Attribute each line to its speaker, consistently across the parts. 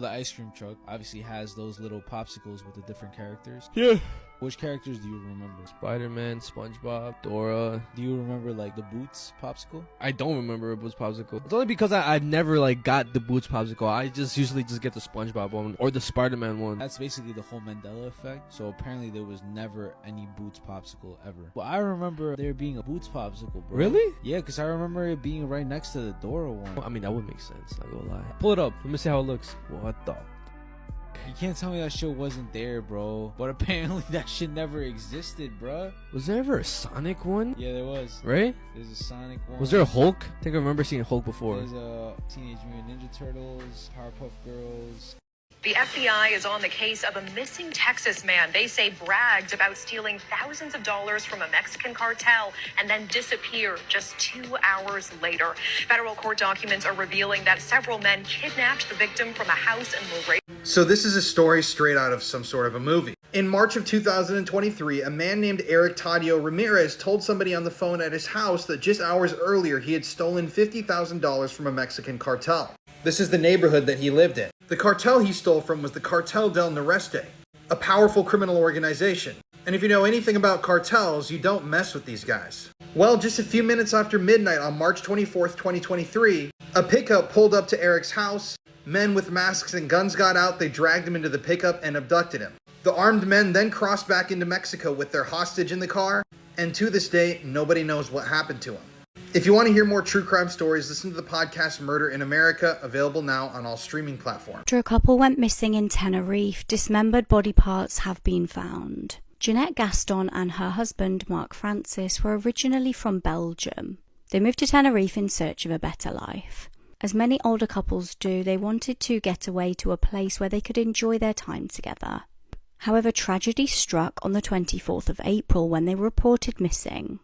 Speaker 1: The ice cream truck obviously has those little popsicles with the different characters.
Speaker 2: Yeah.
Speaker 1: Which characters do you remember?
Speaker 2: Spider-Man, SpongeBob, Dora.
Speaker 1: Do you remember like the Boots popsicle?
Speaker 2: I don't remember a Boots popsicle. It's only because I've never like got the Boots popsicle. I just usually just get the SpongeBob one or the Spider-Man one.
Speaker 1: That's basically the whole Mandela effect. So apparently there was never any Boots popsicle ever. Well, I remember there being a Boots popsicle, bro.
Speaker 2: Really?
Speaker 1: Yeah, because I remember it being right next to the Dora one.
Speaker 2: I mean, that would make sense. Not gonna lie. Pull it up. Let me see how it looks. What the?
Speaker 1: You can't tell me that shit wasn't there, bro. But apparently that shit never existed, bro.
Speaker 2: Was there ever a Sonic one?
Speaker 1: Yeah, there was.
Speaker 2: Right?
Speaker 1: There's a Sonic one.
Speaker 2: Was there a Hulk? I think I remember seeing Hulk before.
Speaker 1: There's a Teenage Mutant Ninja Turtles, Powerpuff Girls.
Speaker 3: The FBI is on the case of a missing Texas man they say bragged about stealing thousands of dollars from a Mexican cartel and then disappeared just 2 hours later. Federal court documents are revealing that several men kidnapped the victim from a house in Laredo.
Speaker 4: So this is a story straight out of some sort of a movie. In March of 2023, a man named Eric Tadio Ramirez told somebody on the phone at his house that just hours earlier he had stolen $50,000 from a Mexican cartel. This is the neighborhood that he lived in. The cartel he stole from was the Cartel del Noreste, a powerful criminal organization. And if you know anything about cartels, you don't mess with these guys. Well, just a few minutes after midnight on March 24th, 2023, a pickup pulled up to Eric's house. Men with masks and guns got out, they dragged him into the pickup and abducted him. The armed men then crossed back into Mexico with their hostage in the car, and to this day, nobody knows what happened to him. If you want to hear more true crime stories, listen to the podcast Murder in America, available now on all streaming platforms.
Speaker 5: After a couple went missing in Tenerife, dismembered body parts have been found. Jeanette Gaston and her husband, Mark Francis, were originally from Belgium. They moved to Tenerife in search of a better life. As many older couples do, they wanted to get away to a place where they could enjoy their time together. However, tragedy struck on the 24th of April when they were reported missing.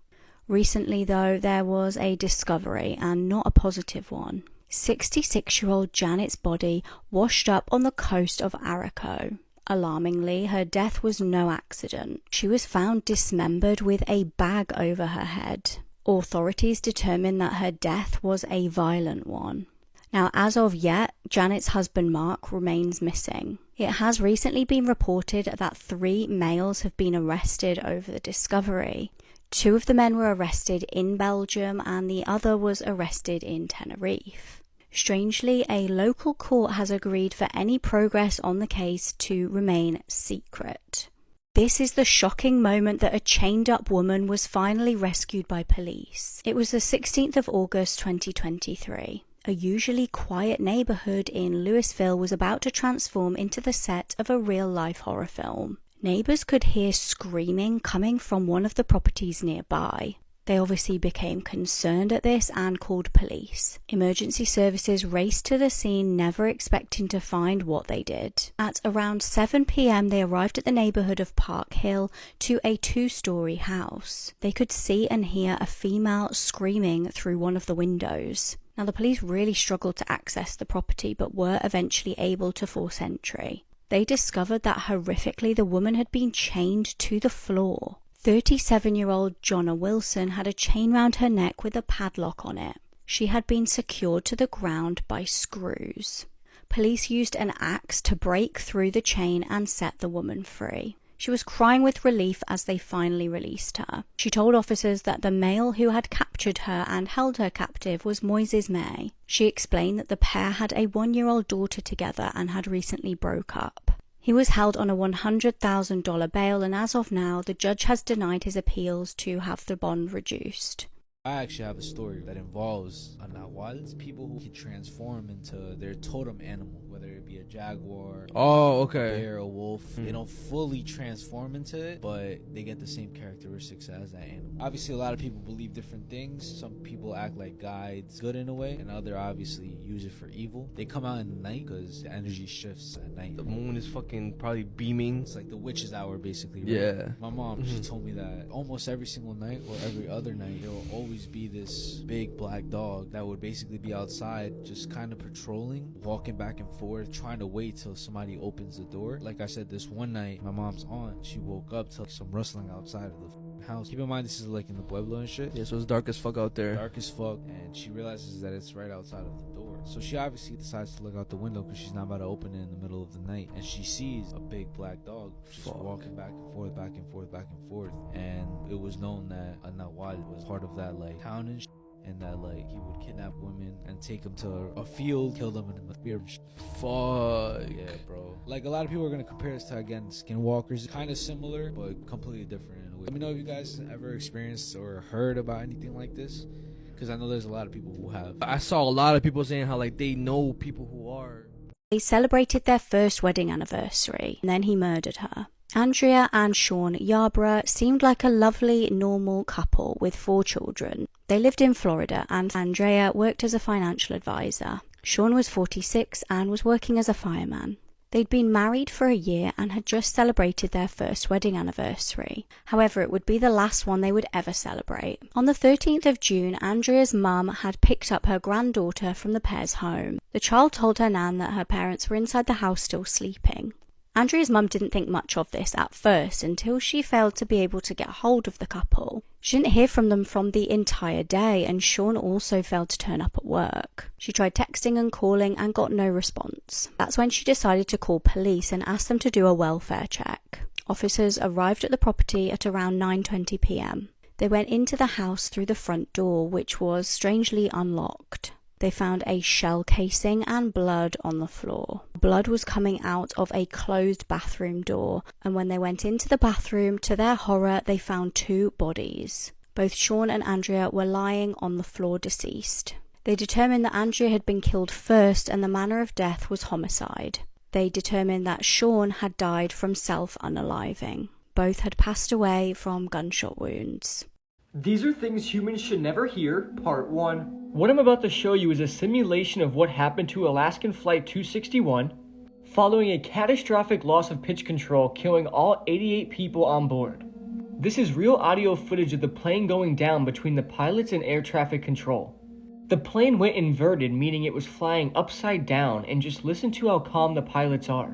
Speaker 5: Recently, though, there was a discovery, and not a positive one. 66-year-old Janet's body washed up on the coast of Araco. Alarmingly, her death was no accident. She was found dismembered with a bag over her head. Authorities determined that her death was a violent one. Now, as of yet, Janet's husband Mark remains missing. It has recently been reported that 3 males have been arrested over the discovery. 2 of the men were arrested in Belgium and the other was arrested in Tenerife. Strangely, a local court has agreed for any progress on the case to remain secret. This is the shocking moment that a chained-up woman was finally rescued by police. It was the 16th of August 2023. A usually quiet neighborhood in Louisville was about to transform into the set of a real-life horror film. Neighbors could hear screaming coming from one of the properties nearby. They obviously became concerned at this and called police. Emergency services raced to the scene, never expecting to find what they did. At around 7 p.m, they arrived at the neighborhood of Park Hill to a 2-story house. They could see and hear a female screaming through one of the windows. Now, the police really struggled to access the property, but were eventually able to force entry. They discovered that horrifically the woman had been chained to the floor. 37-year-old Jonna Wilson had a chain round her neck with a padlock on it. She had been secured to the ground by screws. Police used an axe to break through the chain and set the woman free. She was crying with relief as they finally released her. She told officers that the male who had captured her and held her captive was Moises May. She explained that the pair had a 1-year-old daughter together and had recently broke up. He was held on a $100,000 bail, and as of now, the judge has denied his appeals to have the bond reduced.
Speaker 1: I actually have a story that involves a Nahual. It's people who can transform into their totem animal, whether it be a jaguar, a bear, a wolf. They don't fully transform into it, but they get the same characteristics as that animal. Obviously, a lot of people believe different things. Some people act like guides, good in a way, and other obviously use it for evil. They come out in the night because the energy shifts at night.
Speaker 2: The moon is fucking probably beaming.
Speaker 1: It's like the witch's hour, basically. Right?
Speaker 2: Yeah.
Speaker 1: My mom, she told me that almost every single night or every other night, there will always be this big black dog that would basically be outside just kind of patrolling, walking back and forth, trying to wait till somebody opens the door. Like I said, this one night my mom's aunt, she woke up to some rustling outside of the house. Keep in mind this is like in the Pueblo and shit.
Speaker 2: Yeah, so it's dark as fuck out there.
Speaker 1: Dark as fuck, and she realizes that it's right outside of the door. So she obviously decides to look out the window because she's not about to open it in the middle of the night, and she sees a big black dog just walking back and forth, back and forth, back and forth. And it was known that Nawal was part of that like town and that like he would kidnap women and take them to a field, kill them in the spear.
Speaker 2: Fuck.
Speaker 1: Yeah, bro. Like a lot of people are gonna compare this to again Skinwalkers, kind of similar but completely different in a way. Let me know if you guys ever experienced or heard about anything like this, because I know there's a lot of people who have.
Speaker 2: I saw a lot of people saying how like they know people who are.
Speaker 5: They celebrated their first wedding anniversary, and then he murdered her. Andrea and Sean Yarborough seemed like a lovely, normal couple with 4 children. They lived in Florida, and Andrea worked as a financial advisor. Sean was 46 and was working as a fireman. They'd been married for a year and had just celebrated their first wedding anniversary. However, it would be the last one they would ever celebrate. On the 13th of June, Andrea's mum had picked up her granddaughter from the pair's home. The child told her nan that her parents were inside the house still sleeping. Andrea's mum didn't think much of this at first until she failed to be able to get hold of the couple. She didn't hear from them from the entire day, and Sean also failed to turn up at work. She tried texting and calling and got no response. That's when she decided to call police and ask them to do a welfare check. Officers arrived at the property at around 9:20 p.m. They went into the house through the front door, which was strangely unlocked. They found a shell casing and blood on the floor. Blood was coming out of a closed bathroom door, and when they went into the bathroom, to their horror, they found 2 bodies. Both Sean and Andrea were lying on the floor deceased. They determined that Andrea had been killed first and the manner of death was homicide. They determined that Sean had died from self-unaliving. Both had passed away from gunshot wounds.
Speaker 6: These are things humans should never hear, Part 1. What I'm about to show you is a simulation of what happened to Alaskan Flight 261 following a catastrophic loss of pitch control, killing all 88 people on board. This is real audio footage of the plane going down between the pilots and air traffic control. The plane went inverted, meaning it was flying upside down, and just listen to how calm the pilots are.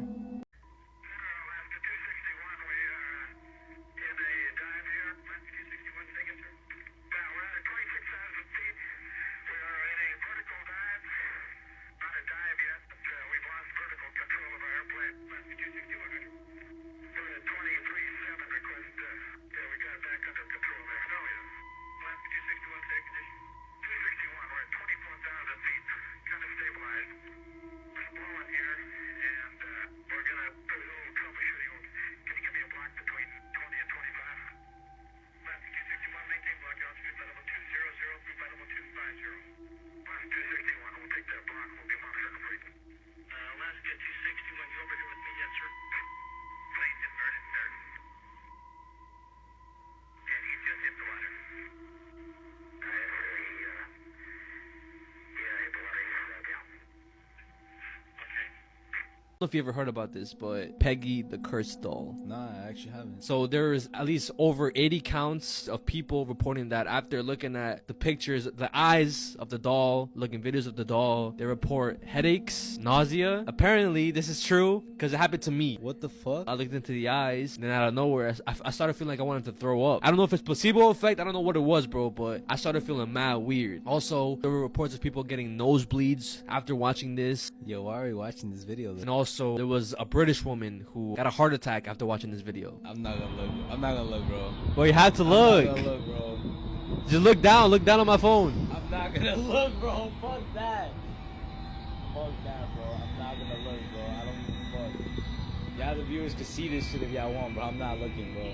Speaker 2: I don't know if you ever heard about this, but Peggy the Cursed Doll.
Speaker 1: Nah, I actually haven't.
Speaker 2: So there is at least over 80 counts of people reporting that after looking at the pictures, the eyes of the doll, looking videos of the doll, they report headaches, nausea. Apparently, this is true because it happened to me.
Speaker 1: What the fuck?
Speaker 2: I looked into the eyes, and then out of nowhere, I started feeling like I wanted to throw up. I don't know if it's placebo effect. I don't know what it was, bro, but I started feeling mad weird. Also, there were reports of people getting nosebleeds after watching this.
Speaker 1: Yo, why are we watching this video?
Speaker 2: And also, there was a British woman who got a heart attack after watching this video.
Speaker 1: I'm not gonna look. I'm not gonna look, bro.
Speaker 2: Well, you had to look.
Speaker 1: I'm not gonna look, bro.
Speaker 2: Just look down. Look down on my phone.
Speaker 1: I'm not gonna look, bro. Fuck that. Fuck that, bro. I'm not gonna look, bro. I don't give a fuck. Y'all the viewers can see this shit if y'all want, bro. I'm not looking, bro.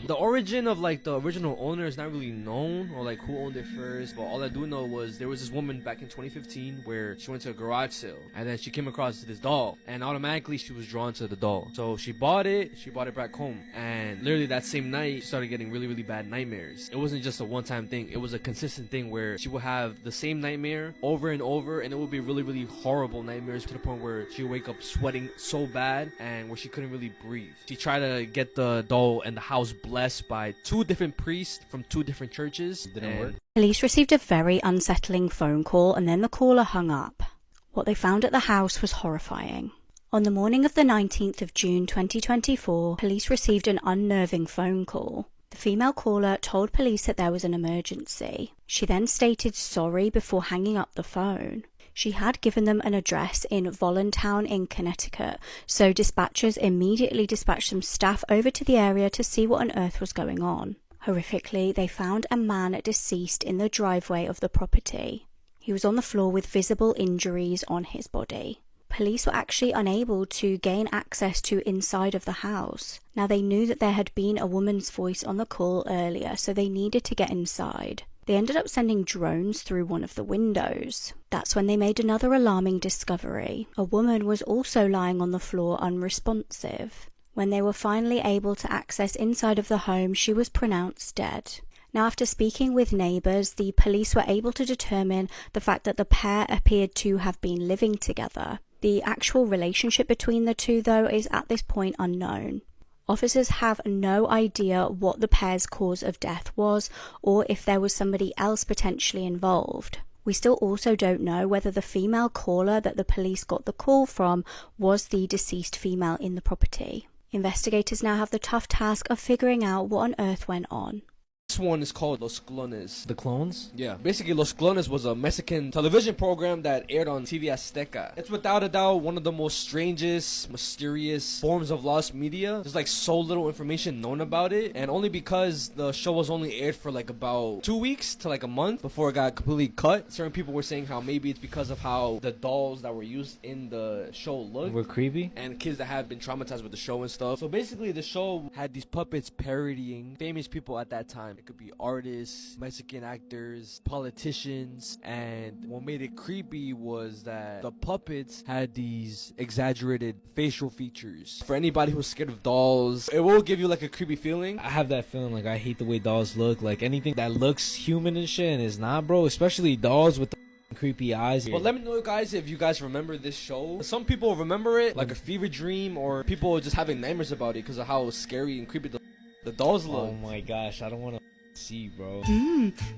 Speaker 2: The origin of like the original owner is not really known, or like who owned it first, but all I do know was there was this woman back in 2015 where she went to a garage sale and then she came across this doll and automatically she was drawn to the doll. So she bought it back home, and literally that same night she started getting really, really bad nightmares. It wasn't just a one-time thing, it was a consistent thing where she would have the same nightmare over and over, and it would be really, really horrible nightmares to the point where she would wake up sweating so bad and where she couldn't really breathe. She tried to get the doll and the house blessed by 2 different priests from 2 different churches. It didn't work.
Speaker 5: Police received a very unsettling phone call, and then the caller hung up. What they found at the house was horrifying. On the morning of the 19th of June 2024, police received an unnerving phone call. The female caller told police that there was an emergency. She then stated sorry before hanging up the phone. She had given them an address in Voluntown in Connecticut, so dispatchers immediately dispatched some staff over to the area to see what on earth was going on. Horrifically, they found a man deceased in the driveway of the property. He was on the floor with visible injuries on his body. Police were actually unable to gain access to inside of the house. Now, they knew that there had been a woman's voice on the call earlier, so they needed to get inside. They ended up sending drones through one of the windows. That's when they made another alarming discovery. A woman was also lying on the floor unresponsive. When they were finally able to access inside of the home, she was pronounced dead. Now, after speaking with neighbours, the police were able to determine the fact that the pair appeared to have been living together. The actual relationship between the two, though, is at this point unknown. Officers have no idea what the pair's cause of death was, or if there was somebody else potentially involved. We still also don't know whether the female caller that the police got the call from was the deceased female in the property. Investigators now have the tough task of figuring out what on earth went on.
Speaker 2: This one is called Los Clones.
Speaker 1: The clones?
Speaker 2: Yeah, basically Los Clones was a Mexican television program that aired on TV Azteca. It's without a doubt one of the most strangest, mysterious forms of lost media. There's like so little information known about it, and only because the show was only aired for like about 2 weeks to like a month before it got completely cut. Certain people were saying how maybe it's because of how the dolls that were used in the show looked.
Speaker 1: Were creepy?
Speaker 2: And kids that had been traumatized with the show and stuff. So basically the show had these puppets parodying famous people at that time. It could be artists, Mexican actors, politicians, and what made it creepy was that the puppets had these exaggerated facial features. For anybody who's scared of dolls, it will give you like a creepy feeling.
Speaker 1: I have that feeling, like I hate the way dolls look. Like anything that looks human and shit and is not, bro. Especially dolls with the creepy eyes.
Speaker 2: But let me know, guys, if you guys remember this show. Some people remember it like a fever dream, or people just having nightmares about it because of how scary and creepy the dolls look.
Speaker 1: Oh my gosh, I don't want to see, bro.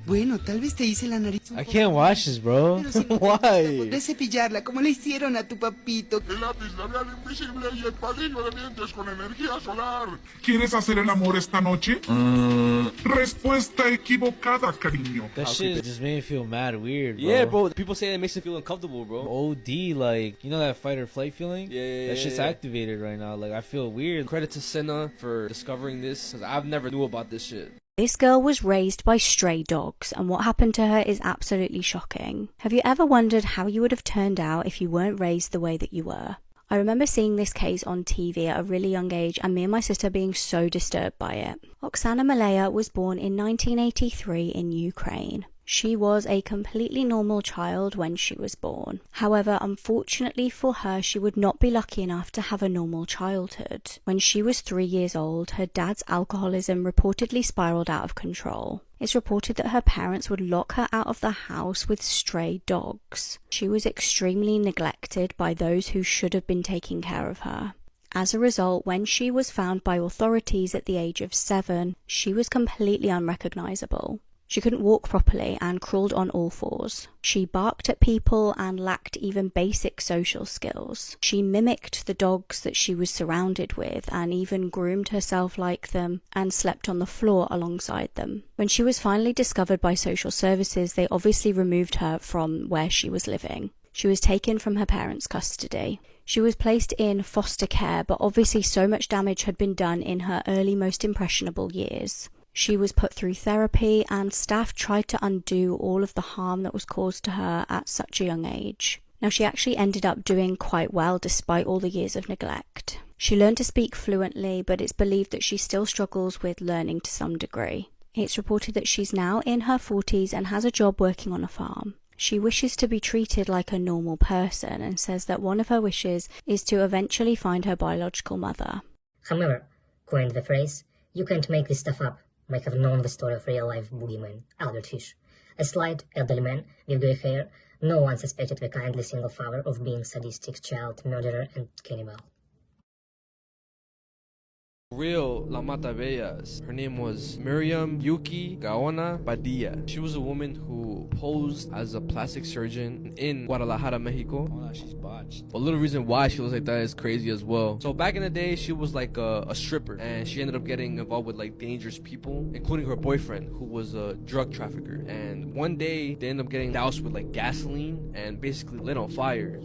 Speaker 7: Bueno, tal vez te hice la nariz
Speaker 1: I can't watch this, bro.
Speaker 7: Pero si no
Speaker 1: Why?
Speaker 7: podré cepillarla como le hicieron a tu papito.
Speaker 8: El lápiz labial invisible y el palillo de dientes con energía solar.
Speaker 9: ¿Quieres hacer el amor esta noche? Respuesta equivocada, cariño.
Speaker 1: That shit just made me feel mad weird, bro.
Speaker 2: Yeah, bro. People say it makes them feel uncomfortable, bro.
Speaker 1: OD, like, you know that fight or flight feeling?
Speaker 2: Yeah.
Speaker 1: That shit's activated right now. Like, I feel weird.
Speaker 2: Credit to Senna for discovering this, because I've never knew about this shit.
Speaker 5: This girl was raised by stray dogs, and what happened to her is absolutely shocking. Have you ever wondered how you would have turned out if you weren't raised the way that you were? I remember seeing this case on TV at a really young age, and me and my sister being so disturbed by it. Oksana Malaya was born in 1983 in Ukraine. She was a completely normal child when she was born. However, unfortunately for her, she would not be lucky enough to have a normal childhood. When she was 3 years old, her dad's alcoholism reportedly spiraled out of control. It's reported that her parents would lock her out of the house with stray dogs. She was extremely neglected by those who should have been taking care of her. As a result, when she was found by authorities at the age of 7, she was completely unrecognizable. She couldn't walk properly and crawled on all fours. She barked at people and lacked even basic social skills. She mimicked the dogs that she was surrounded with and even groomed herself like them and slept on the floor alongside them. When she was finally discovered by social services, they obviously removed her from where she was living. She was taken from her parents' custody. She was placed in foster care, but obviously so much damage had been done in her early, most impressionable years. She was put through therapy, and staff tried to undo all of the harm that was caused to her at such a young age. Now, she actually ended up doing quite well despite all the years of neglect. She learned to speak fluently, but it's believed that she still struggles with learning to some degree. It's reported that she's now in her 40s and has a job working on a farm. She wishes to be treated like a normal person and says that one of her wishes is to eventually find her biological mother.
Speaker 10: However, coined the phrase, "You can't make this stuff up," might have known the story of real-life boogeyman, Albert Fish. A slight, elderly man with grey hair, no one suspected the kindly single father of being sadistic child murderer and cannibal.
Speaker 2: Real La Matabellas. Her name was Miriam Yuki Gaona Padilla. She was a woman who posed as a plastic surgeon in Guadalajara, Mexico.
Speaker 1: Oh no, she's botched.
Speaker 2: A little reason why she looks like that is crazy as well. So back in the day, she was like a stripper, and she ended up getting involved with like dangerous people, including her boyfriend, who was a drug trafficker. And one day, they ended up getting doused with like gasoline and basically lit on fire.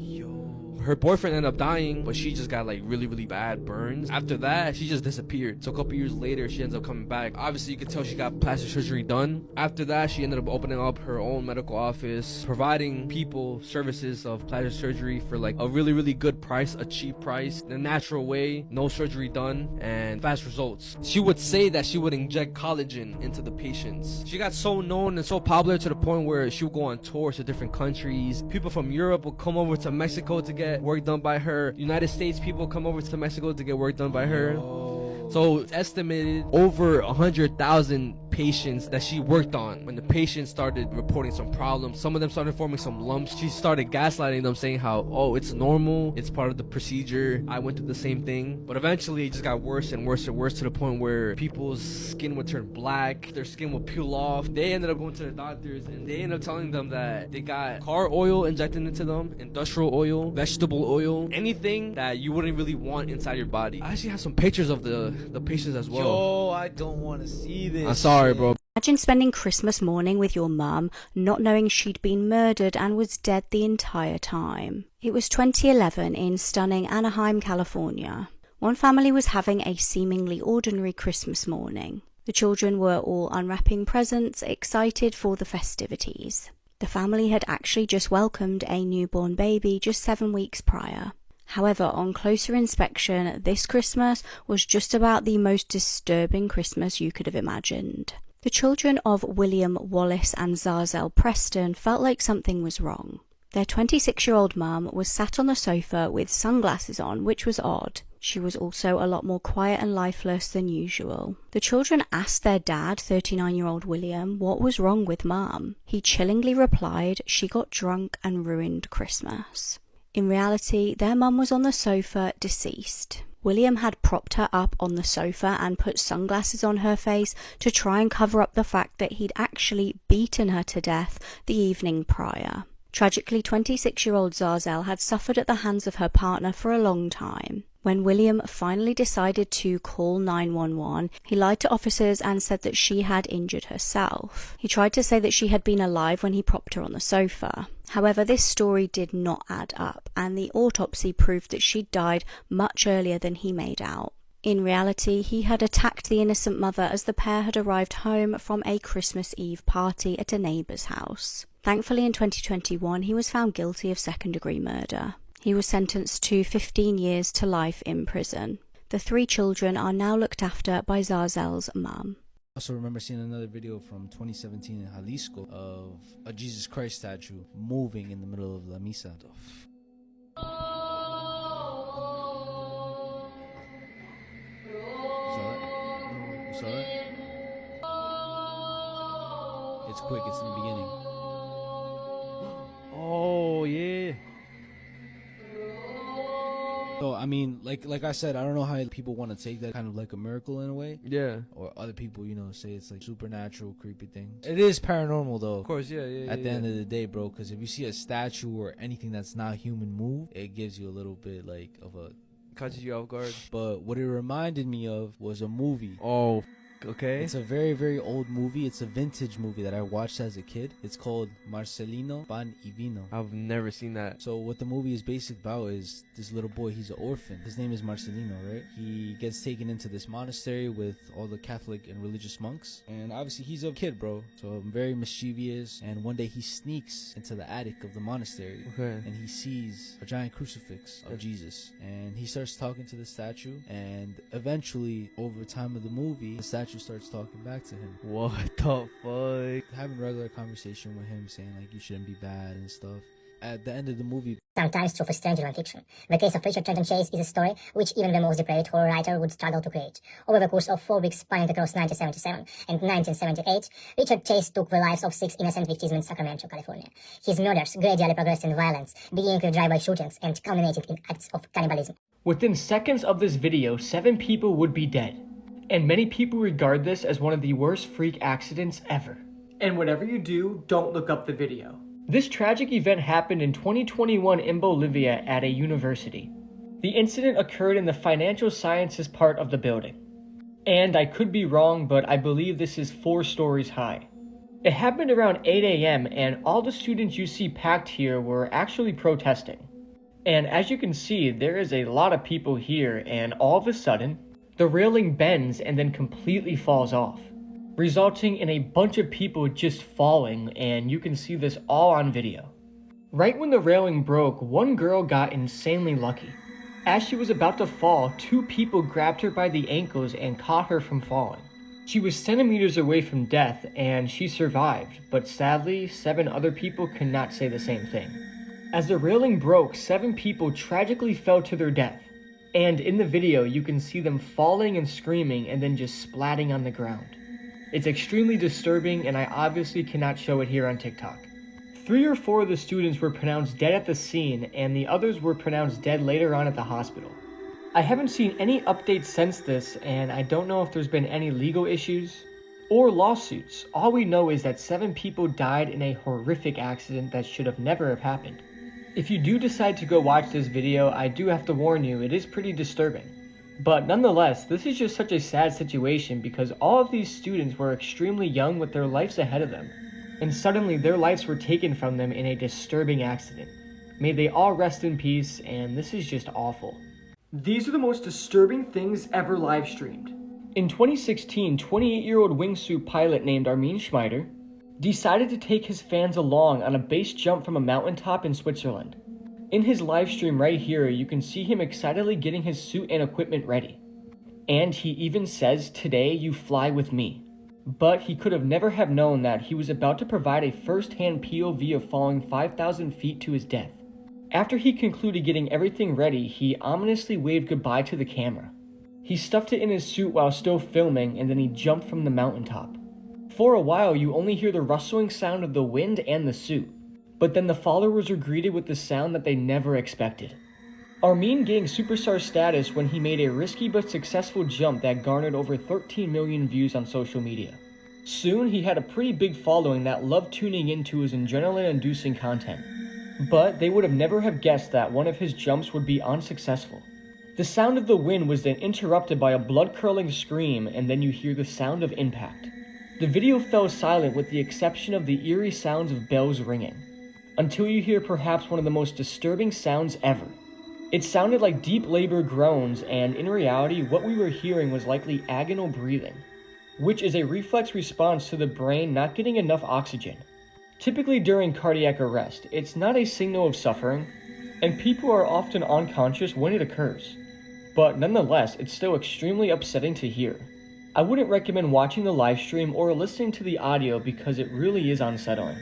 Speaker 2: Her boyfriend ended up dying, but she just got like really, really bad burns. After that, she just disappeared. So a couple years later, she ends up coming back. Obviously, you could tell she got plastic surgery done. After that, she ended up opening up her own medical office, providing people services of plastic surgery for like a really, really good price, a cheap price, the natural way, no surgery done, and fast results. She would say that she would inject collagen into the patients. She got so known and so popular to the point where she would go on tours to different countries. People from Europe would come over to Mexico to get work done by her. United States people come over to Mexico to get work done by her. So it's estimated over 100,000 patients that she worked on. When the patients started reporting some problems, some of them started forming some lumps, she started gaslighting them, saying how, oh, it's normal, it's part of the procedure, I went through the same thing. But eventually it just got worse and worse and worse, to the point where people's skin would turn black, their skin would peel off. They ended up going to the doctors, and they ended up telling them that they got car oil injected into them, industrial oil, vegetable oil, anything that you wouldn't really want inside your body. I actually have some pictures of the patients as well.
Speaker 1: Yo, I don't want to see this.
Speaker 2: I'm sorry, bro.
Speaker 5: Imagine spending Christmas morning with your mum, not knowing she'd been murdered and was dead the entire time. It was 2011 in stunning Anaheim, California. One family was having a seemingly ordinary Christmas morning. The children were all unwrapping presents, excited for the festivities. The family had actually just welcomed a newborn baby just 7 weeks prior. However, on closer inspection, this Christmas was just about the most disturbing Christmas you could have imagined. The children of William Wallace and Zazel Preston felt like something was wrong. Their 26-year-old mum was sat on the sofa with sunglasses on, which was odd. She was also a lot more quiet and lifeless than usual. The children asked their dad, 39-year-old William, what was wrong with mum. He chillingly replied, she got drunk and ruined Christmas. In reality, their mum was on the sofa, deceased. William had propped her up on the sofa and put sunglasses on her face to try and cover up the fact that he'd actually beaten her to death the evening prior. Tragically, 26-year-old Zazel had suffered at the hands of her partner for a long time. When William finally decided to call 911, he lied to officers and said that she had injured herself. He tried to say that she had been alive when he propped her on the sofa. However, this story did not add up, and the autopsy proved that she died much earlier than he made out. In reality, he had attacked the innocent mother as the pair had arrived home from a Christmas Eve party at a neighbour's house. Thankfully, in 2021, he was found guilty of second-degree murder. He was sentenced to 15 years to life in prison. The 3 children are now looked after by Zazel's mum.
Speaker 1: I also remember seeing another video from 2017 in Jalisco of a Jesus Christ statue moving in the middle of La Misa. You saw it? It's quick, it's in the beginning.
Speaker 2: Oh, yeah.
Speaker 1: So, I mean, like I said, I don't know how people want to take that kind of like a miracle in a way.
Speaker 2: Yeah.
Speaker 1: Or other people, you know, say it's like supernatural, creepy thing. It is paranormal, though.
Speaker 2: Of course, yeah.
Speaker 1: At the end of the day, bro, because if you see a statue or anything that's not human move, it gives you a little bit like of a...
Speaker 2: Catches you off guard.
Speaker 1: But what it reminded me of was a movie.
Speaker 2: Oh, okay.
Speaker 1: It's a very, very old movie. It's a vintage movie that I watched as a kid. It's called Marcelino Pan y Vino.
Speaker 2: I've never seen that.
Speaker 1: So what the movie is basically about is this little boy, he's an orphan. His name is Marcelino, right? He gets taken into this monastery with all the Catholic and religious monks. And obviously he's a kid, bro. So very mischievous. And one day he sneaks into the attic of the monastery.
Speaker 2: Okay.
Speaker 1: And he sees a giant crucifix of Jesus. And he starts talking to the statue. And eventually, over time of the movie, the statue starts talking back to him.
Speaker 2: What the fuck?
Speaker 1: Having regular conversation with him, saying like you shouldn't be bad and stuff. At the end of the movie,
Speaker 10: sometimes true for stranger than fiction. The case of Richard Trenton Chase is a story which even the most depraved horror writer would struggle to create. Over the course of 4 weeks spanning across 1977 and 1978, Richard Chase took the lives of 6 innocent victims in Sacramento, California. His murders gradually progressed in violence, beginning with drive-by shootings and culminated in acts of cannibalism.
Speaker 6: Within seconds of this video, 7 people would be dead. And many people regard this as one of the worst freak accidents ever. And whatever you do, don't look up the video. This tragic event happened in 2021 in Bolivia at a university. The incident occurred in the financial sciences part of the building. And I could be wrong, but I believe this is 4 stories high. It happened around 8 a.m. and all the students you see packed here were actually protesting. And as you can see, there is a lot of people here, and all of a sudden, the railing bends and then completely falls off, resulting in a bunch of people just falling, and you can see this all on video. Right when the railing broke, one girl got insanely lucky. As she was about to fall, 2 people grabbed her by the ankles and caught her from falling. She was centimeters away from death, and she survived, but sadly, 7 other people could not say the same thing. As the railing broke, 7 people tragically fell to their death. And in the video, you can see them falling and screaming and then just splatting on the ground. It's extremely disturbing, and I obviously cannot show it here on TikTok. 3 or 4 of the students were pronounced dead at the scene, and the others were pronounced dead later on at the hospital. I haven't seen any updates since this, and I don't know if there's been any legal issues or lawsuits. All we know is that 7 people died in a horrific accident that should have never have happened. If you do decide to go watch this video, I do have to warn you, it is pretty disturbing. But nonetheless, this is just such a sad situation because all of these students were extremely young with their lives ahead of them, and suddenly their lives were taken from them in a disturbing accident. May they all rest in peace, and this is just awful. These are the most disturbing things ever live streamed. In 2016, 28-year-old wingsuit pilot named Armin Schmider decided to take his fans along on a base jump from a mountaintop in Switzerland. In his live stream right here, you can see him excitedly getting his suit and equipment ready. And he even says, "Today you fly with me." But he could have never have known that he was about to provide a first-hand POV of falling 5,000 feet to his death. After he concluded getting everything ready, he ominously waved goodbye to the camera. He stuffed it in his suit while still filming, and then he jumped from the mountaintop. For a while, you only hear the rustling sound of the wind and the suit, but then the followers were greeted with the sound that they never expected. Armin gained superstar status when he made a risky but successful jump that garnered over 13 million views on social media. Soon, he had a pretty big following that loved tuning into his adrenaline-inducing content. But they would have never have guessed that one of his jumps would be unsuccessful. The sound of the wind was then interrupted by a blood-curdling scream, and then you hear the sound of impact. The video fell silent with the exception of the eerie sounds of bells ringing, until you hear perhaps one of the most disturbing sounds ever. It sounded like deep labor groans, and in reality, what we were hearing was likely agonal breathing, which is a reflex response to the brain not getting enough oxygen. Typically during cardiac arrest, it's not a signal of suffering, and people are often unconscious when it occurs. But nonetheless, it's still extremely upsetting to hear. I wouldn't recommend watching the live stream or listening to the audio because it really is unsettling.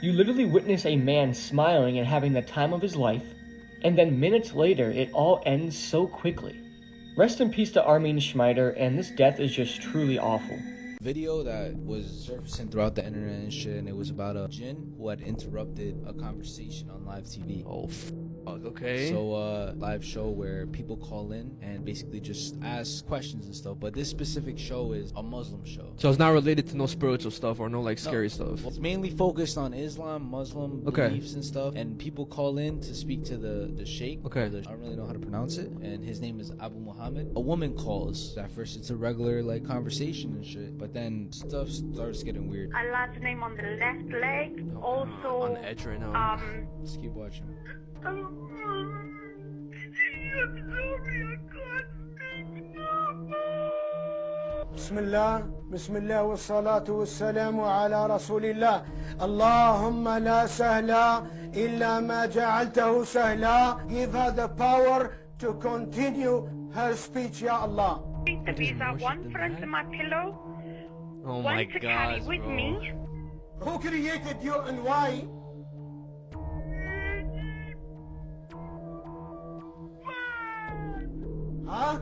Speaker 6: You literally witness a man smiling and having the time of his life, and then minutes later, it all ends so quickly. Rest in peace to Armin Schmider, and this death is just truly awful.
Speaker 1: Video that was surfacing throughout the internet and shit, and it was about a jinn who had interrupted a conversation on live TV.
Speaker 2: Oh, okay.
Speaker 1: So live show where people call in and basically just ask questions and stuff. But this specific show is a Muslim show.
Speaker 2: So it's not related to no spiritual stuff or no like scary stuff.
Speaker 1: It's mainly focused on Islam, Muslim beliefs and stuff. And people call in to speak to the sheikh.
Speaker 2: Okay.
Speaker 1: I don't really know how to pronounce it. And his name is Abu Muhammad. A woman calls. At first it's a regular like conversation and shit. But then stuff starts getting weird.
Speaker 11: Allah's name on the left leg. Also
Speaker 2: on the edge right now.
Speaker 1: Let's keep watching.
Speaker 11: I'm sorry, I can't speak now.
Speaker 12: بسم الله والصلاة والسلام على رسول الله. اللهم لا سهل إلا ما جعلته سهلا. Give her the power to continue her speech, Ya Allah.
Speaker 11: The visa, one front of my pillow,
Speaker 2: oh
Speaker 11: one
Speaker 2: my
Speaker 11: to
Speaker 2: God,
Speaker 11: carry with me.
Speaker 12: Who created you and why? Huh?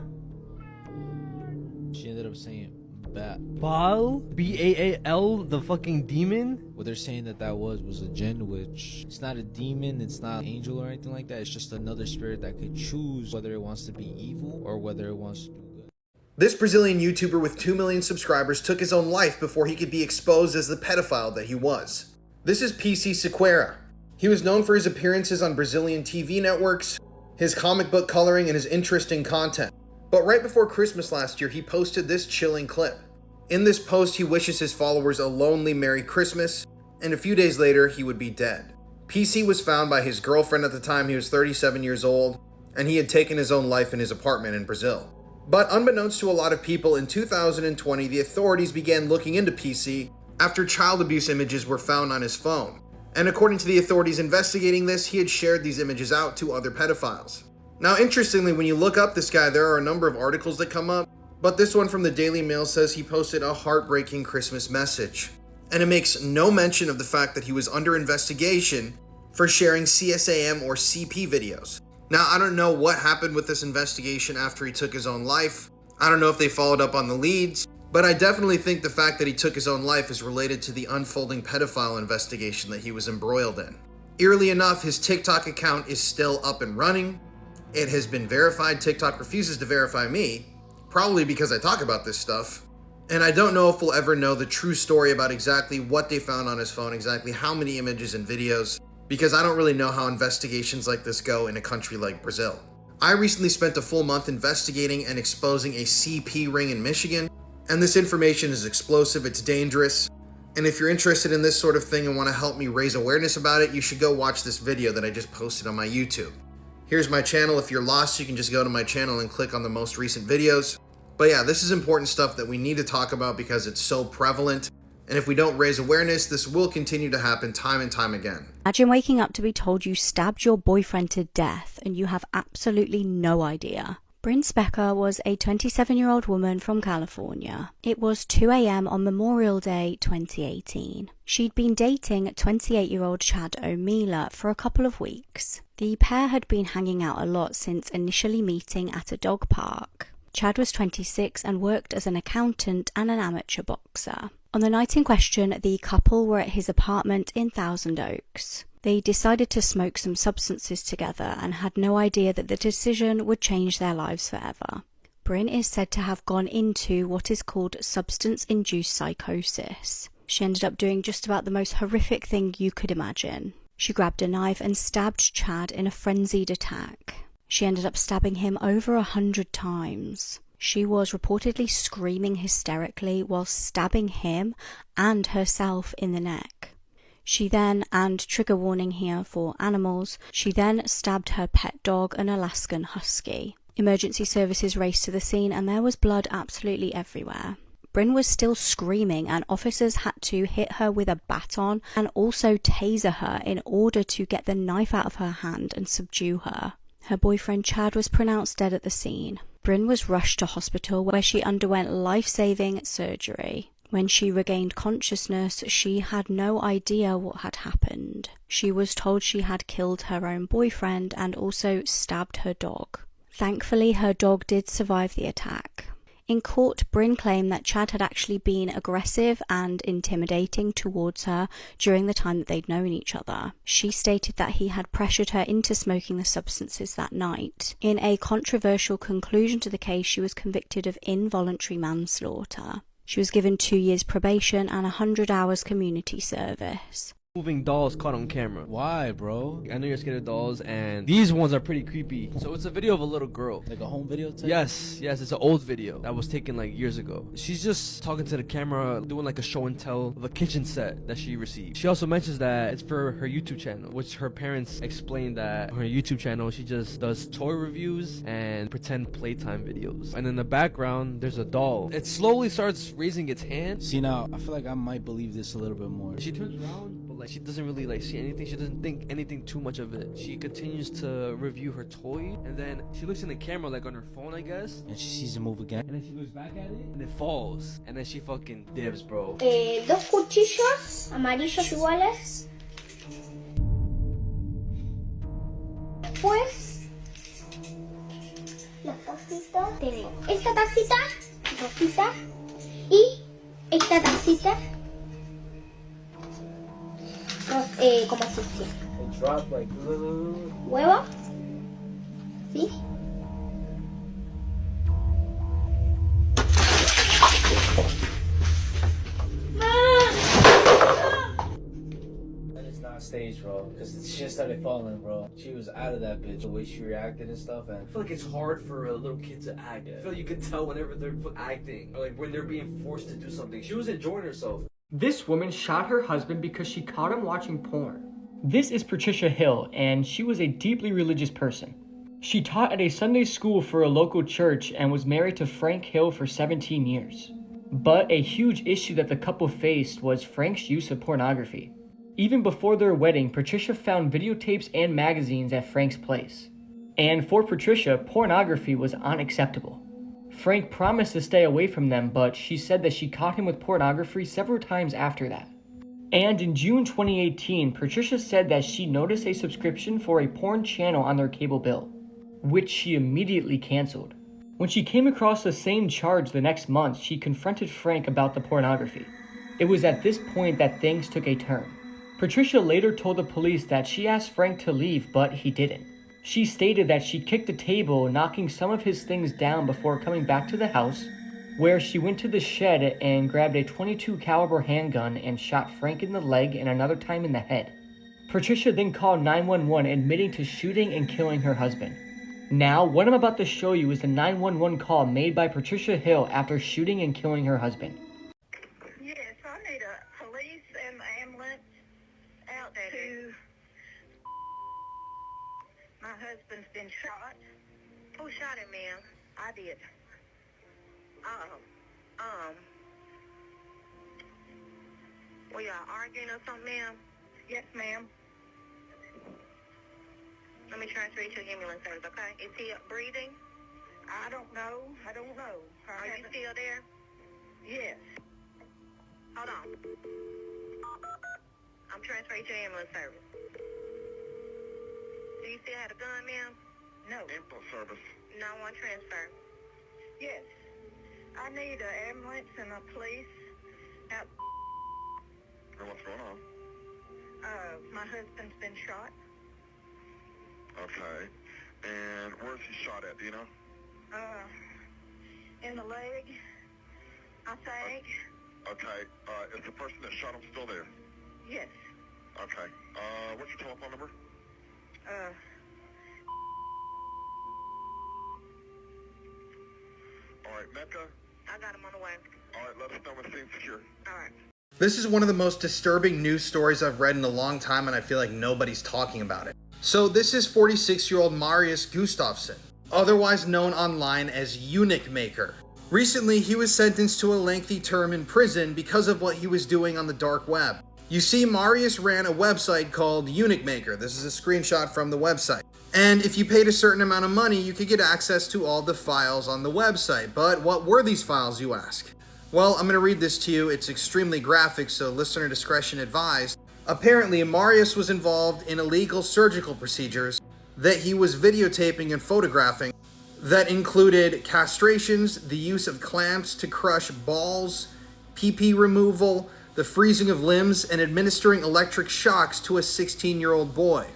Speaker 1: She ended up saying
Speaker 2: Baal? B-A-A-L, the fucking demon?
Speaker 1: What they're saying that was a jinn, which it's not a demon, it's not an angel or anything like that. It's just another spirit that could choose whether it wants to be evil or whether it wants to do good.
Speaker 4: This Brazilian YouTuber with 2 million subscribers took his own life before he could be exposed as the pedophile that he was. This is PC Siqueira. He was known for his appearances on Brazilian TV networks, his comic book coloring, and his interesting content. But right before Christmas last year, he posted this chilling clip. In this post, he wishes his followers a lonely Merry Christmas, and a few days later, he would be dead. PC was found by his girlfriend at the time. He was 37 years old, and he had taken his own life in his apartment in Brazil. But unbeknownst to a lot of people, in 2020, the authorities began looking into PC after child abuse images were found on his phone. And according to the authorities investigating this, he had shared these images out to other pedophiles. Now, interestingly, when you look up this guy, there are a number of articles that come up, but this one from the Daily Mail says he posted a heartbreaking Christmas message. And it makes no mention of the fact that he was under investigation for sharing CSAM or CP videos. Now, I don't know what happened with this investigation after he took his own life. I don't know if they followed up on the leads, but I definitely think the fact that he took his own life is related to the unfolding pedophile investigation that he was embroiled in. Eerily enough, his TikTok account is still up and running. It has been verified. TikTok refuses to verify me, probably because I talk about this stuff. And I don't know if we'll ever know the true story about exactly what they found on his phone, exactly how many images and videos, because I don't really know how investigations like this go in a country like Brazil. I recently spent a full month investigating and exposing a CP ring in Michigan, and this information is explosive, it's dangerous, and if you're interested in this sort of thing and want to help me raise awareness about it, you should go watch this video that I just posted on my YouTube. Here's my channel. If you're lost, you can just go to my channel and click on the most recent videos. But yeah, this is important stuff that we need to talk about because it's so prevalent, and if we don't raise awareness, this will continue to happen time and time again.
Speaker 5: Imagine waking up to be told you stabbed your boyfriend to death and you have absolutely no idea. Bryn Specker was a 27-year-old woman from California. It was 2 a.m. on Memorial Day 2018. She'd been dating 28-year-old Chad O'Meara for a couple of weeks. The pair had been hanging out a lot since initially meeting at a dog park. Chad was 26 and worked as an accountant and an amateur boxer. On the night in question, the couple were at his apartment in Thousand Oaks. They decided to smoke some substances together and had no idea that the decision would change their lives forever. Bryn is said to have gone into what is called substance-induced psychosis. She ended up doing just about the most horrific thing you could imagine. She grabbed a knife and stabbed Chad in a frenzied attack. She ended up stabbing him over 100 times. She was reportedly screaming hysterically while stabbing him and herself in the neck. She then, and trigger warning here for animals, she then stabbed her pet dog, an Alaskan Husky. Emergency services raced to the scene and there was blood absolutely everywhere. Bryn was still screaming and officers had to hit her with a baton and also taser her in order to get the knife out of her hand and subdue her. Her boyfriend Chad was pronounced dead at the scene. Bryn was rushed to hospital where she underwent life-saving surgery. When she regained consciousness, she had no idea what had happened. She was told she had killed her own boyfriend and also stabbed her dog. Thankfully, her dog did survive the attack. In court, Bryn claimed that Chad had actually been aggressive and intimidating towards her during the time that they'd known each other. She stated that he had pressured her into smoking the substances that night. In a controversial conclusion to the case, she was convicted of involuntary manslaughter. She was given 2 years probation and 100 hours community service.
Speaker 2: Moving dolls caught on camera.
Speaker 1: Why, bro?
Speaker 2: I know you're scared of dolls, and these ones are pretty creepy. So it's a video of a little girl.
Speaker 1: Like a home video type?
Speaker 2: Yes, it's an old video that was taken like years ago. She's just talking to the camera, doing like a show and tell of a kitchen set that she received. She also mentions that it's for her YouTube channel, which her parents explained that on her YouTube channel, she just does toy reviews and pretend playtime videos. And in the background, there's a doll. It slowly starts raising its hand.
Speaker 1: See, now, I feel like I might believe this a little bit more.
Speaker 2: She turns around, but like she doesn't really like see anything. She doesn't think anything too much of it. She continues to review her toy, and then she looks in the camera like on her phone, I guess,
Speaker 1: and she sees it move again,
Speaker 2: and then she looks back at it and it falls, and then she fucking dips, bro.
Speaker 13: Dos cuchillos amarillos iguales. Después las tacitas. Tengo esta tacita rosita Y esta tacita como asfixia. Huevo. ¿Sí?
Speaker 1: And it's not staged, bro, because the shit started falling, bro. She was out of that bitch, the way she reacted and stuff, and
Speaker 2: I feel like it's hard for a little kid to act. I feel like you can tell whenever they're acting, or like when they're being forced to do something. She was enjoying herself.
Speaker 6: This woman shot her husband because she caught him watching porn. This is Patricia Hill, and she was a deeply religious person. She taught at a Sunday school for a local church and was married to Frank Hill for 17 years. But a huge issue that the couple faced was Frank's use of pornography. Even before their wedding, Patricia found videotapes and magazines at Frank's place. And for Patricia, pornography was unacceptable. Frank promised to stay away from them, but she said that she caught him with pornography several times after that. And in June 2018, Patricia said that she noticed a subscription for a porn channel on their cable bill, which she immediately canceled. When she came across the same charge the next month, she confronted Frank about the pornography. It was at this point that things took a turn. Patricia later told the police that she asked Frank to leave, but he didn't. She stated that she kicked the table, knocking some of his things down before coming back to the house, where she went to the shed and grabbed a .22 caliber handgun and shot Frank in the leg and another time in the head. Patricia then called 911, admitting to shooting and killing her husband. Now, what I'm about to show you is the 911 call made by Patricia Hill after shooting and killing her husband.
Speaker 11: Yes, I need a police and ambulance out to... My husband's been shot. Who shot him, ma'am? I did. Were y'all arguing or something, ma'am? Yes, ma'am. Let me transfer you to ambulance service, okay? Is he breathing? I don't know. Are you still there? Yes. Hold on. I'm transferring you to ambulance service. Do you still have a gun, ma'am? No. Ambulance service. No one transfer. Yes. I need an ambulance and a police out.
Speaker 8: What's going on?
Speaker 11: My husband's been shot.
Speaker 8: Okay. And where's he shot at, do you know?
Speaker 11: In the leg, I think.
Speaker 8: Okay. Is the person that shot him still there?
Speaker 11: Yes.
Speaker 8: Okay. What's your telephone number? All right, Mecca.
Speaker 11: I got him on the way.
Speaker 8: All right, let us know when it's secure.
Speaker 11: All right.
Speaker 4: This is one of the most disturbing news stories I've read in a long time, and I feel like nobody's talking about it. So this is 46-year-old Marius Gustafsson, otherwise known online as Eunuch Maker. Recently, he was sentenced to a lengthy term in prison because of what he was doing on the dark web. You see, Marius ran a website called Eunuch Maker. This is a screenshot from the website. And if you paid a certain amount of money, you could get access to all the files on the website. But what were these files, you ask? Well, I'm going to read this to you. It's extremely graphic, so listener discretion advised. Apparently, Marius was involved in illegal surgical procedures that he was videotaping and photographing that included castrations, the use of clamps to crush balls, PP removal, the freezing of limbs, and administering electric shocks to a 16-year-old boy.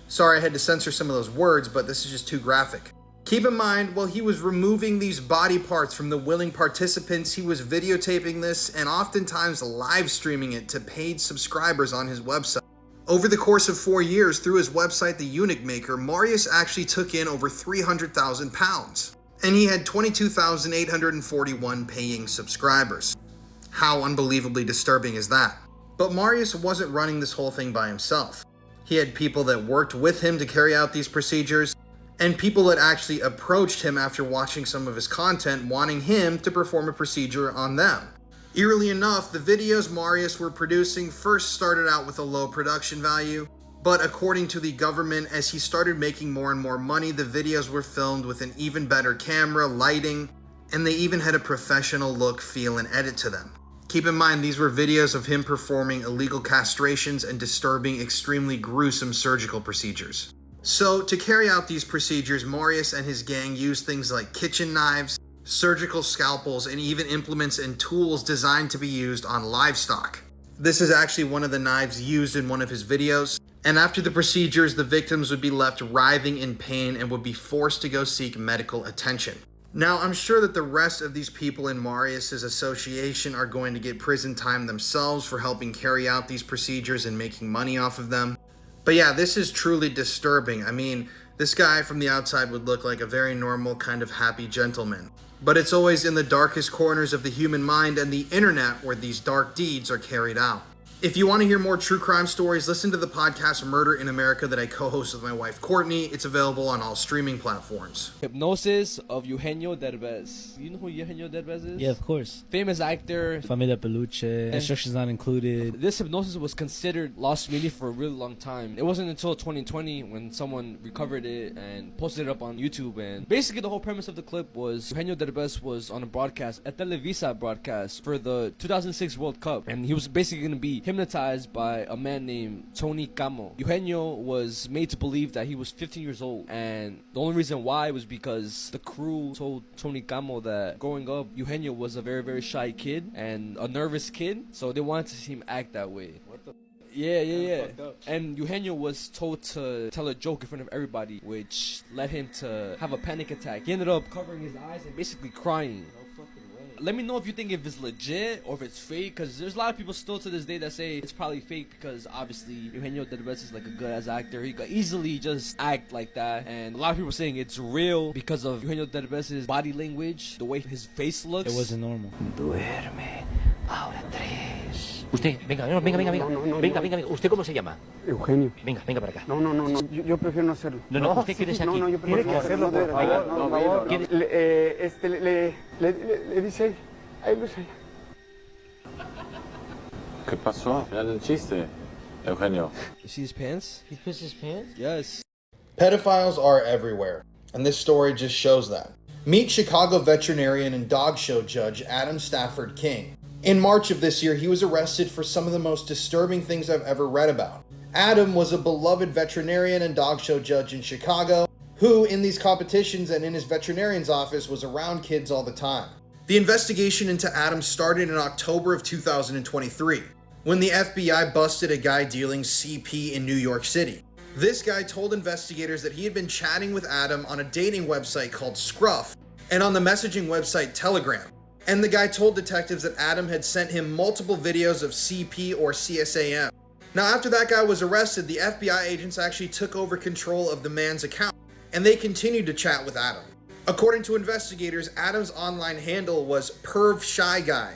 Speaker 4: Sorry I had to censor some of those words, but this is just too graphic. Keep in mind, while he was removing these body parts from the willing participants, he was videotaping this and oftentimes live streaming it to paid subscribers on his website. Over the course of 4 years, through his website, The Eunuch Maker, Marius actually took in over £300,000, and he had 22,841 paying subscribers. How unbelievably disturbing is that? But Marius wasn't running this whole thing by himself. He had people that worked with him to carry out these procedures, and people that actually approached him after watching some of his content wanting him to perform a procedure on them. Eerily enough, the videos Marius were producing first started out with a low production value, but according to the government, as he started making more and more money, the videos were filmed with an even better camera, lighting, and they even had a professional look, feel, and edit to them. Keep in mind, these were videos of him performing illegal castrations and disturbing, extremely gruesome surgical procedures. So, to carry out these procedures, Marius and his gang used things like kitchen knives, surgical scalpels, and even implements and tools designed to be used on livestock. This is actually one of the knives used in one of his videos. And after the procedures, the victims would be left writhing in pain and would be forced to go seek medical attention. Now, I'm sure that the rest of these people in Marius's association are going to get prison time themselves for helping carry out these procedures and making money off of them. But yeah, this is truly disturbing. I mean, this guy from the outside would look like a very normal kind of happy gentleman. But it's always in the darkest corners of the human mind and the internet where these dark deeds are carried out. If you want to hear more true crime stories, listen to the podcast Murder in America that I co-host with my wife Courtney. It's available on all streaming platforms.
Speaker 2: Hypnosis of Eugenio Derbez. You know who Eugenio Derbez is?
Speaker 1: Yeah, of course.
Speaker 2: Famous actor.
Speaker 1: Familia Peluche. Instructions not included.
Speaker 2: This hypnosis was considered lost media for a really long time. It wasn't until 2020 when someone recovered it and posted it up on YouTube. And basically the whole premise of the clip was Eugenio Derbez was on a broadcast, a Televisa broadcast for the 2006 World Cup. And he was basically going to be hypnotized by a man named Tony Camo. Eugenio was made to believe that he was 15 years old, and the only reason why was because the crew told Tony Camo that growing up, Eugenio was a very, very shy kid and a nervous kid, so they wanted to see him act that way. What the? Yeah. And Eugenio was told to tell a joke in front of everybody, which led him to have a panic attack. He ended up covering his eyes and basically crying. Let me know if you think if it's legit or if it's fake, because there's a lot of people still to this day that say it's probably fake because obviously Eugenio Derbez is like a good ass actor. He could easily just act like that, and a lot of people saying it's real because of Eugenio Derbez's body language, the way his face looks.
Speaker 1: It wasn't normal.
Speaker 14: Duerme, ahora tres. Usted, venga. ¿Usted cómo se llama?
Speaker 15: Eugenio.
Speaker 14: Venga para acá.
Speaker 15: No, yo prefiero no hacerlo.
Speaker 14: No, usted quédese aquí.
Speaker 15: No, yo prefiero no hacerlo, por favor. Le dice ahí Luis.
Speaker 16: ¿Qué pasó? Al final del chiste, Eugenio.
Speaker 2: You see his pants?
Speaker 14: He pissed his pants?
Speaker 2: Yes.
Speaker 4: Pedophiles are everywhere, and this story just shows that. Meet Chicago veterinarian and dog show judge Adam Stafford King. In March of this year, he was arrested for some of the most disturbing things I've ever read about. Adam was a beloved veterinarian and dog show judge in Chicago, who in these competitions and in his veterinarian's office was around kids all the time. The investigation into Adam started in October of 2023, when the FBI busted a guy dealing CP in New York City. This guy told investigators that he had been chatting with Adam on a dating website called Scruff and on the messaging website Telegram. And the guy told detectives that Adam had sent him multiple videos of CP or CSAM. Now, after that guy was arrested, the FBI agents actually took over control of the man's account, and they continued to chat with Adam. According to investigators, Adam's online handle was Perv Shy Guy,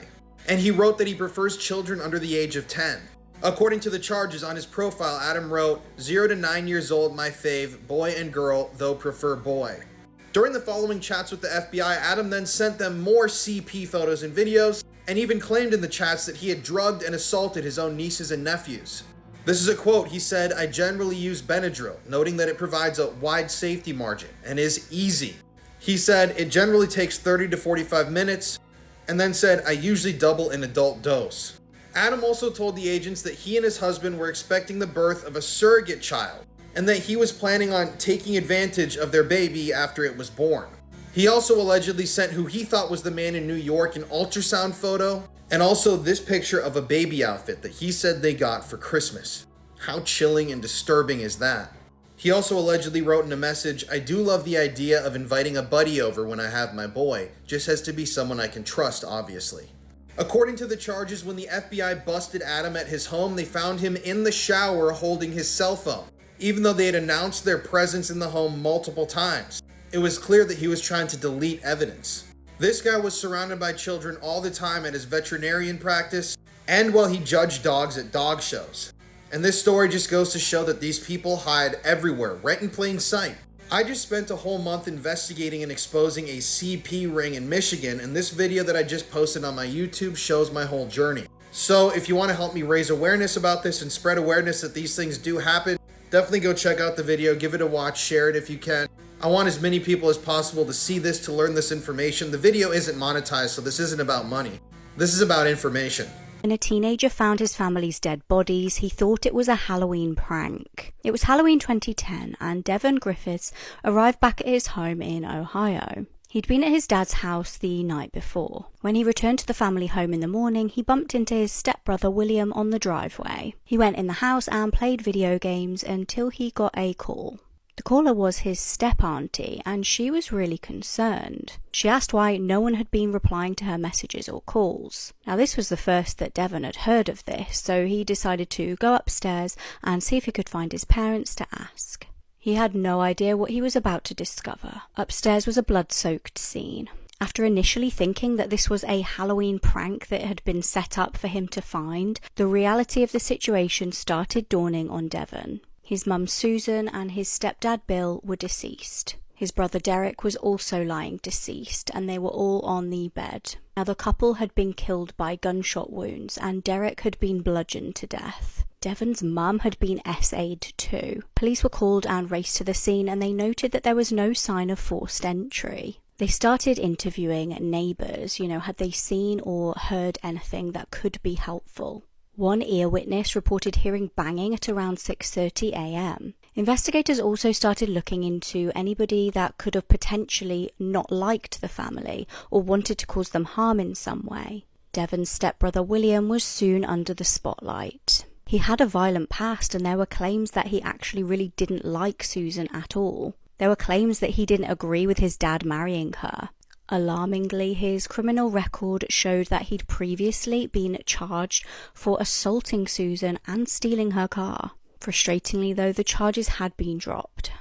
Speaker 4: and he wrote that he prefers children under the age of 10. According to the charges on his profile, Adam wrote, 0 to 9 years old, my fave, boy and girl, though prefer boy. During the following chats with the FBI, Adam then sent them more CP photos and videos, and even claimed in the chats that he had drugged and assaulted his own nieces and nephews. This is a quote. He said, I generally use Benadryl, noting that it provides a wide safety margin and is easy. He said, it generally takes 30 to 45 minutes, and then said, I usually double an adult dose. Adam also told the agents that he and his husband were expecting the birth of a surrogate child, and that he was planning on taking advantage of their baby after it was born. He also allegedly sent who he thought was the man in New York an ultrasound photo, and also this picture of a baby outfit that he said they got for Christmas. How chilling and disturbing is that? He also allegedly wrote in a message, I do love the idea of inviting a buddy over when I have my boy, just has to be someone I can trust, obviously. According to the charges, when the FBI busted Adam at his home, they found him in the shower holding his cell phone, even though they had announced their presence in the home multiple times. It was clear that he was trying to delete evidence. This guy was surrounded by children all the time at his veterinarian practice and while he judged dogs at dog shows. And this story just goes to show that these people hide everywhere, right in plain sight. I just spent a whole month investigating and exposing a CP ring in Michigan, and this video that I just posted on my YouTube shows my whole journey. So if you want to help me raise awareness about this and spread awareness that these things do happen, definitely go check out the video, give it a watch, share it if you can. I want as many people as possible to see this, to learn this information. The video isn't monetized, so this isn't about money. This is about information.
Speaker 5: When a teenager found his family's dead bodies, he thought it was a Halloween prank. It was Halloween 2010, and Devon Griffiths arrived back at his home in Ohio. He'd been at his dad's house the night before. When he returned to the family home in the morning, he bumped into his stepbrother William on the driveway. He went in the house and played video games until he got a call. The caller was his step-auntie, and she was really concerned. She asked why no one had been replying to her messages or calls. Now, this was the first that Devon had heard of this, so he decided to go upstairs and see if he could find his parents to ask. He had no idea what he was about to discover. Upstairs was a blood-soaked scene. After initially thinking that this was a Halloween prank that had been set up for him to find, the reality of the situation started dawning on Devon. His mum Susan and his stepdad Bill were deceased. His brother Derek was also lying deceased, and they were all on the bed. Now, the couple had been killed by gunshot wounds, and Derek had been bludgeoned to death. Devon's mum had been SA'd too. Police were called and raced to the scene, and they noted that there was no sign of forced entry. They started interviewing neighbours, had they seen or heard anything that could be helpful. One ear witness reported hearing banging at around 6:30 a.m. Investigators also started looking into anybody that could have potentially not liked the family or wanted to cause them harm in some way. Devon's stepbrother William was soon under the spotlight. He had a violent past, and there were claims that he actually really didn't like Susan at all. There were claims that he didn't agree with his dad marrying her. Alarmingly, his criminal record showed that he'd previously been charged for assaulting Susan and stealing her car. Frustratingly, though, the charges had been dropped.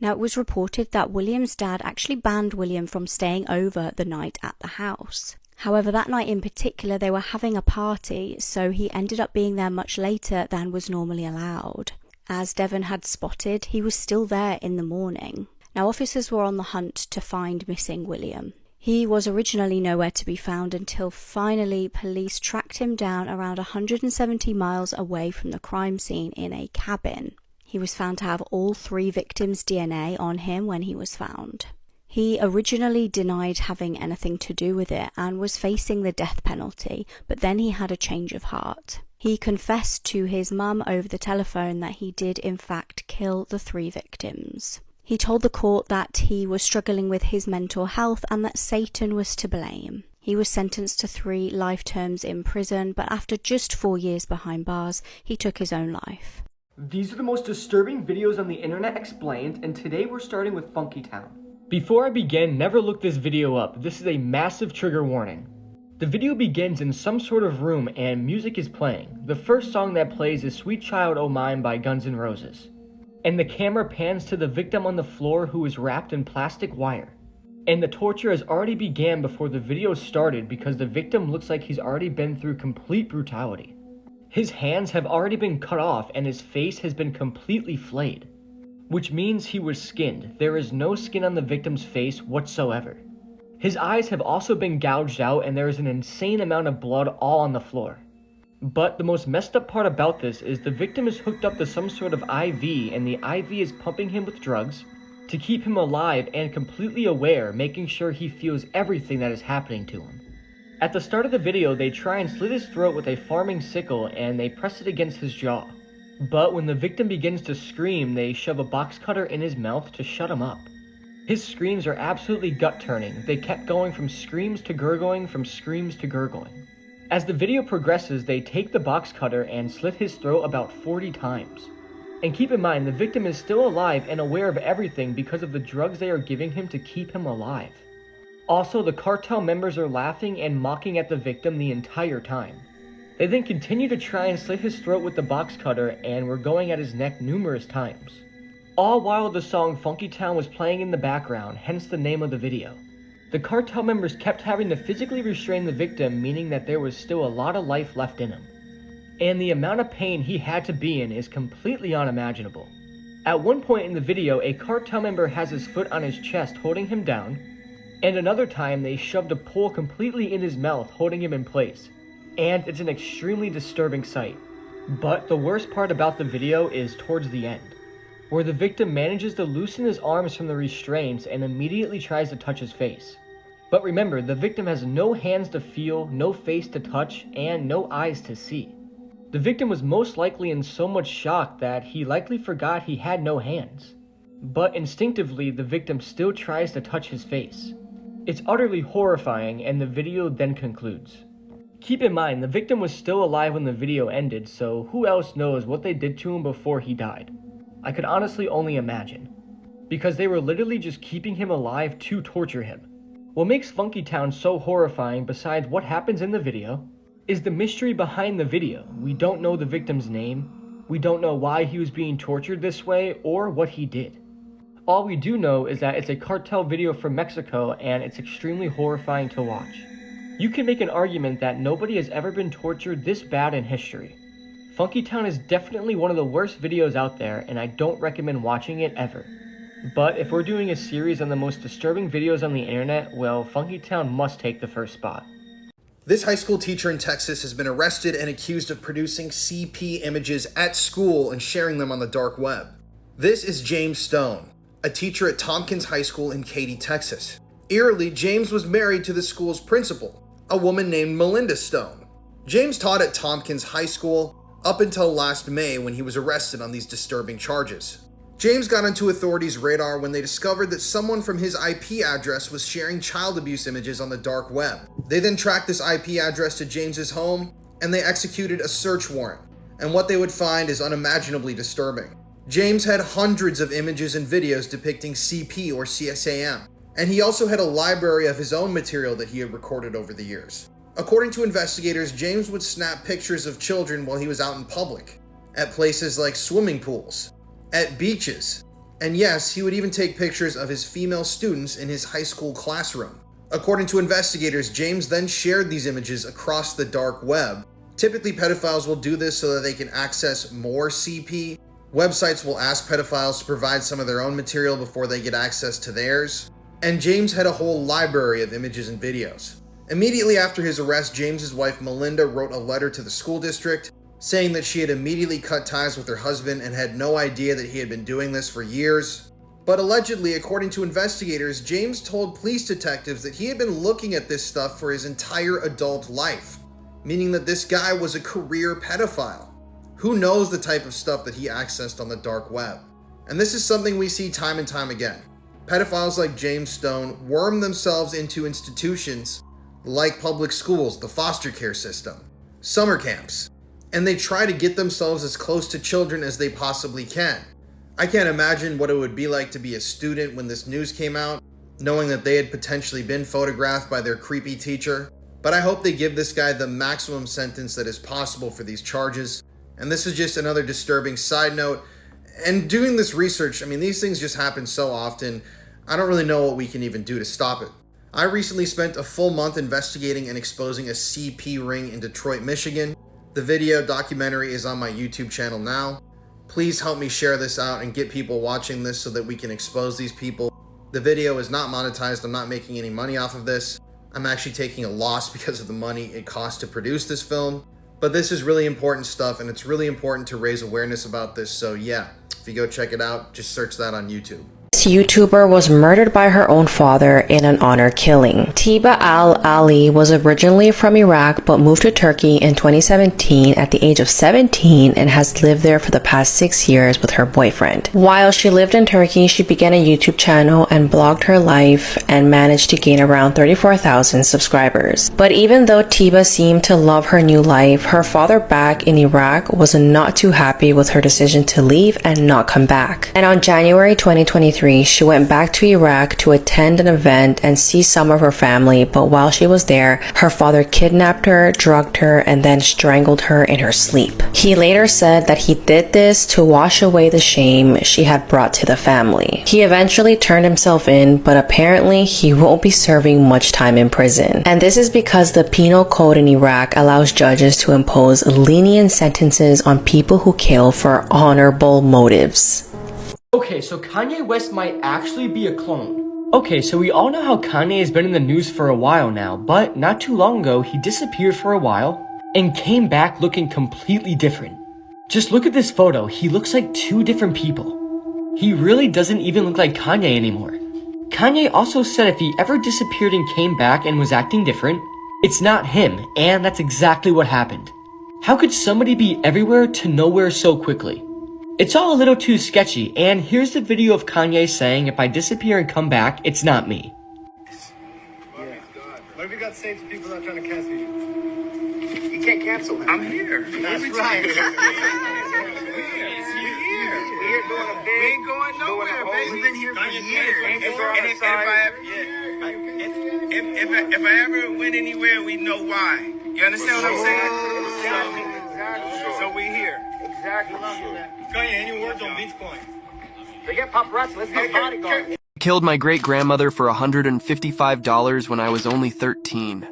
Speaker 5: Now, it was reported that William's dad actually banned William from staying over the night at the house. However, that night in particular, they were having a party, so he ended up being there much later than was normally allowed. As Devon had spotted, he was still there in the morning. Now, officers were on the hunt to find missing William. He was originally nowhere to be found until finally police tracked him down around 170 miles away from the crime scene in a cabin. He was found to have all 3 victims' DNA on him when he was found. He originally denied having anything to do with it and was facing the death penalty, but then he had a change of heart. He confessed to his mum over the telephone that he did in fact kill the 3 victims. He told the court that he was struggling with his mental health and that Satan was to blame. He was sentenced to 3 life terms in prison, but after just 4 years behind bars, he took his own life.
Speaker 6: These are the most disturbing videos on the internet explained, and today we're starting with Funky Town. Before I begin, never look this video up. This is a massive trigger warning. The video begins in some sort of room and music is playing. The first song that plays is Sweet Child O' Mine by Guns N' Roses. And the camera pans to the victim on the floor who is wrapped in plastic wire. And the torture has already began before the video started because the victim looks like he's already been through complete brutality. His hands have already been cut off and his face has been completely flayed, which means he was skinned. There is no skin on the victim's face whatsoever. His eyes have also been gouged out and there is an insane amount of blood all on the floor. But the most messed up part about this is the victim is hooked up to some sort of IV and the IV is pumping him with drugs to keep him alive and completely aware, making sure he feels everything that is happening to him. At the start of the video, they try and slit his throat with a farming sickle and they press it against his jaw. But when the victim begins to scream, they shove a box cutter in his mouth to shut him up. His screams are absolutely gut-turning. They kept going from screams to gurgling, from screams to gurgling. As the video progresses, they take the box cutter and slit his throat about 40 times. And keep in mind, the victim is still alive and aware of everything because of the drugs they are giving him to keep him alive. Also, the cartel members are laughing and mocking at the victim the entire time. They then continue to try and slit his throat with the box cutter and were going at his neck numerous times. All while the song Funky Town was playing in the background, hence the name of the video. The cartel members kept having to physically restrain the victim, meaning that there was still a lot of life left in him. And the amount of pain he had to be in is completely unimaginable. At one point in the video, a cartel member has his foot on his chest holding him down, and another time they shoved a pole completely in his mouth holding him in place. And it's an extremely disturbing sight. But the worst part about the video is towards the end, where the victim manages to loosen his arms from the restraints and immediately tries to touch his face. But remember, the victim has no hands to feel, no face to touch, and no eyes to see. The victim was most likely in so much shock that he likely forgot he had no hands. But instinctively, the victim still tries to touch his face. It's utterly horrifying, and the video then concludes. Keep in mind, the victim was still alive when the video ended, so who else knows what they did to him before he died? I could honestly only imagine. Because they were literally just keeping him alive to torture him. What makes Funky Town so horrifying, besides what happens in the video, is the mystery behind the video. We don't know the victim's name, we don't know why he was being tortured this way, or what he did. All we do know is that it's a cartel video from Mexico, and it's extremely horrifying to watch. You can make an argument that nobody has ever been tortured this bad in history. Funky Town is definitely one of the worst videos out there, and I don't recommend watching it ever. But if we're doing a series on the most disturbing videos on the internet, well, Funky Town must take the first spot.
Speaker 4: This high school teacher in Texas has been arrested and accused of producing CP images at school and sharing them on the dark web. This is James Stone, a teacher at Tompkins High School in Katy, Texas. Eerily, James was married to the school's principal, a woman named Melinda Stone. James taught at Tompkins High School up until last May when he was arrested on these disturbing charges. James got onto authorities' radar when they discovered that someone from his IP address was sharing child abuse images on the dark web. They then tracked this IP address to James's home, and they executed a search warrant, and what they would find is unimaginably disturbing. James had hundreds of images and videos depicting CP or CSAM, and he also had a library of his own material that he had recorded over the years. According to investigators, James would snap pictures of children while he was out in public, at places like swimming pools, at beaches, and yes, he would even take pictures of his female students in his high school classroom. According to investigators, James then shared these images across the dark web. Typically, pedophiles will do this so that they can access more CP. Websites will ask pedophiles to provide some of their own material before they get access to theirs. And James had a whole library of images and videos. Immediately after his arrest, James's wife Melinda wrote a letter to the school district saying that she had immediately cut ties with her husband and had no idea that he had been doing this for years. But allegedly, according to investigators, James told police detectives that he had been looking at this stuff for his entire adult life, meaning that this guy was a career pedophile. Who knows the type of stuff that he accessed on the dark web? And this is something we see time and time again. Pedophiles like James Stone worm themselves into institutions like public schools, the foster care system, summer camps, and they try to get themselves as close to children as they possibly can. I can't imagine what it would be like to be a student when this news came out, knowing that they had potentially been photographed by their creepy teacher. But I hope they give this guy the maximum sentence that is possible for these charges. And this is just another disturbing side note. And doing this research, I mean, these things just happen so often, I don't really know what we can even do to stop it. I recently spent a full month investigating and exposing a CP ring in Detroit, Michigan. The video documentary is on my YouTube channel now. Please help me share this out and get people watching this so that we can expose these people. The video is not monetized. I'm not making any money off of this. I'm actually taking a loss because of the money it cost to produce this film. But this is really important stuff, and it's really important to raise awareness about this. So yeah, if you go check it out, just search that on YouTube.
Speaker 17: This YouTuber was murdered by her own father in an honor killing. Tiba al-Ali was originally from Iraq but moved to Turkey in 2017 at the age of 17 and has lived there for the past 6 years with her boyfriend. While she lived in Turkey, she began a YouTube channel and blogged her life and managed to gain around 34,000 subscribers. But even though Tiba seemed to love her new life, her father back in Iraq was not too happy with her decision to leave and not come back. And on January 2023, she went back to Iraq to attend an event and see some of her family, but while she was there, her father kidnapped her, drugged her, and then strangled her in her sleep. He later said that he did this to wash away the shame she had brought to the family. He eventually turned himself in, but apparently he won't be serving much time in prison. And this is because the penal code in Iraq allows judges to impose lenient sentences on people who kill for honorable motives.
Speaker 6: Okay, so Kanye West might actually be a clone. Okay, so we all know how Kanye has been in the news for a while now, but not too long ago, he disappeared for a while and came back looking completely different. Just look at this photo. He looks like two different people. He really doesn't even look like Kanye anymore. Kanye also said if he ever disappeared and came back and was acting different, it's not him, and that's exactly what happened. How could somebody be everywhere to nowhere so quickly? It's all a little too sketchy, and here's the video of Kanye saying if I disappear and come back, it's not me.
Speaker 18: have you got to say to people not trying to cancel you? You can't cancel him. I'm here. That's right. We're here doing a big. We ain't going nowhere, baby. We've been here for years. If I ever went anywhere, we know why. You understand what I'm saying? So we here. Exactly. Kanye, any words on Bitcoin? Forget paparazzi. Let's get bodyguard.
Speaker 19: Killed my great-grandmother for $155 when I was only 13.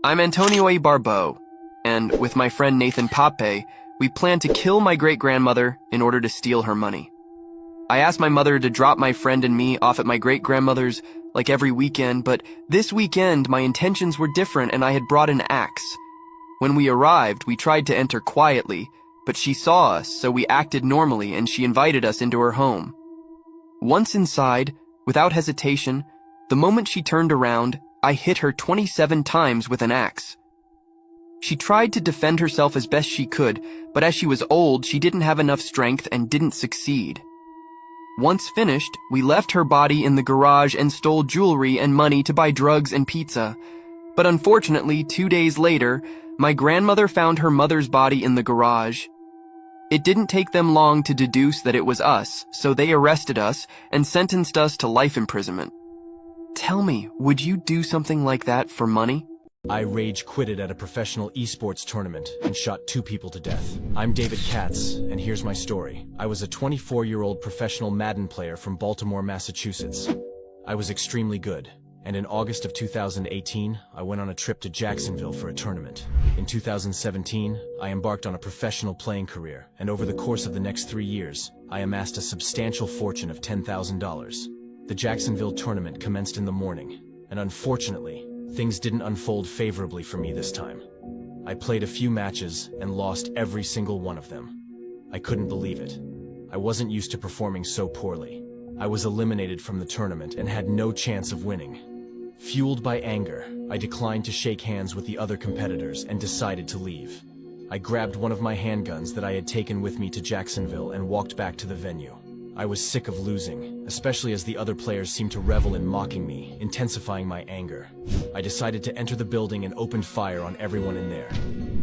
Speaker 19: I'm Antonio A. Barbeau, and with my friend Nathan Pape, we planned to kill my great-grandmother in order to steal her money. I asked my mother to drop my friend and me off at my great-grandmother's like every weekend, but this weekend my intentions were different and I had brought an axe. When we arrived, we tried to enter quietly, but she saw us, so we acted normally and she invited us into her home. Once inside, without hesitation, the moment she turned around, I hit her 27 times with an axe. She tried to defend herself as best she could, but as she was old, she didn't have enough strength and didn't succeed. Once finished, we left her body in the garage and stole jewelry and money to buy drugs and pizza. But unfortunately, 2 days later, my grandmother found her mother's body in the garage. It didn't take them long to deduce that it was us, so they arrested us and sentenced us to life imprisonment. Tell me, would you do something like that for money?
Speaker 20: I rage quitted at a professional esports tournament and shot 2 people to death. I'm David Katz, and here's my story. I was a 24-year-old professional Madden player from Baltimore, Massachusetts. I was extremely good, and in August of 2018, I went on a trip to Jacksonville for a tournament. In 2017, I embarked on a professional playing career, and over the course of the next 3 years, I amassed a substantial fortune of $10,000. The Jacksonville tournament commenced in the morning, and unfortunately, things didn't unfold favorably for me this time. I played a few matches and lost every single one of them. I couldn't believe it. I wasn't used to performing so poorly. I was eliminated from the tournament and had no chance of winning. Fueled by anger, I declined to shake hands with the other competitors and decided to leave. I grabbed one of my handguns that I had taken with me to Jacksonville and walked back to the venue. I was sick of losing, especially as the other players seemed to revel in mocking me, intensifying my anger. I decided to enter the building and opened fire on everyone in there.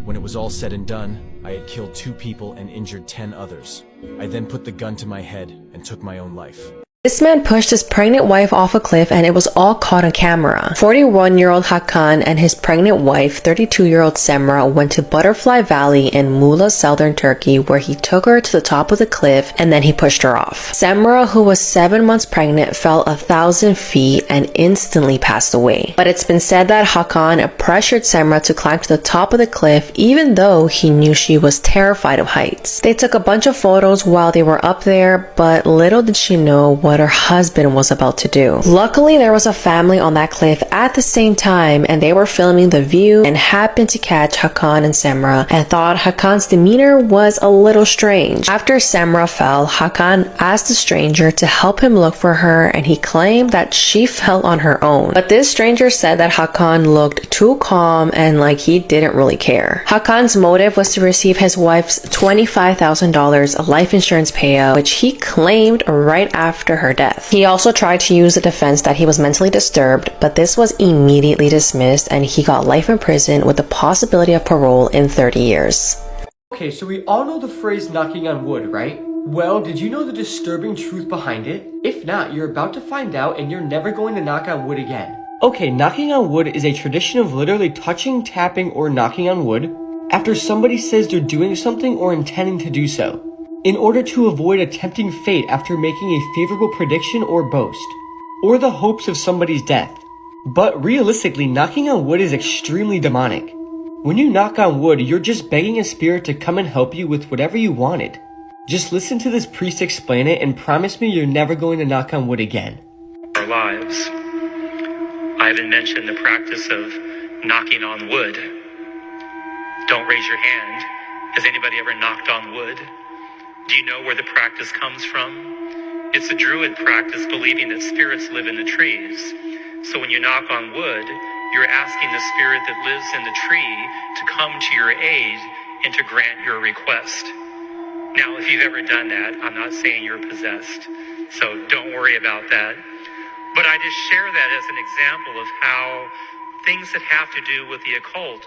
Speaker 20: When it was all said and done, I had killed 2 people and injured 10 others. I then put the gun to my head and took my own life.
Speaker 17: This man pushed his pregnant wife off a cliff and it was all caught on camera. 41-year-old Hakan and his pregnant wife, 32-year-old Semra, went to Butterfly Valley in Muğla, southern Turkey, where he took her to the top of the cliff and then he pushed her off. Semra, who was 7 months pregnant, fell 1,000 feet and instantly passed away. But it's been said that Hakan pressured Semra to climb to the top of the cliff even though he knew she was terrified of heights. They took a bunch of photos while they were up there, but little did she know what her husband was about to do. Luckily, there was a family on that cliff at the same time and they were filming the view and happened to catch Hakan and Semra and thought Hakan's demeanor was a little strange. After Semra fell, Hakan asked the stranger to help him look for her and he claimed that she fell on her own. But this stranger said that Hakan looked too calm and like he didn't really care. Hakan's motive was to receive his wife's $25,000 life insurance payout, which he claimed right after her death. He also tried to use the defense that he was mentally disturbed, but this was immediately dismissed and he got life in prison with the possibility of parole in 30 years.
Speaker 6: Okay, so we all know the phrase knocking on wood, right? Well, did you know the disturbing truth behind it? If not, you're about to find out and you're never going to knock on wood again. Okay, knocking on wood is a tradition of literally touching, tapping, or knocking on wood after somebody says they're doing something or intending to do so, in order to avoid a tempting fate after making a favorable prediction or boast, or the hopes of somebody's death. But realistically, knocking on wood is extremely demonic. When you knock on wood, you're just begging a spirit to come and help you with whatever you wanted. Just listen to this priest explain it and promise me you're never going to knock on wood again.
Speaker 21: Our lives. I haven't mentioned the practice of knocking on wood. Don't raise your hand. Has anybody ever knocked on wood? Do you know where the practice comes from? It's a Druid practice believing that spirits live in the trees. So when you knock on wood, you're asking the spirit that lives in the tree to come to your aid and to grant your request. Now, if you've ever done that, I'm not saying you're possessed, so don't worry about that. But I just share that as an example of how things that have to do with the occult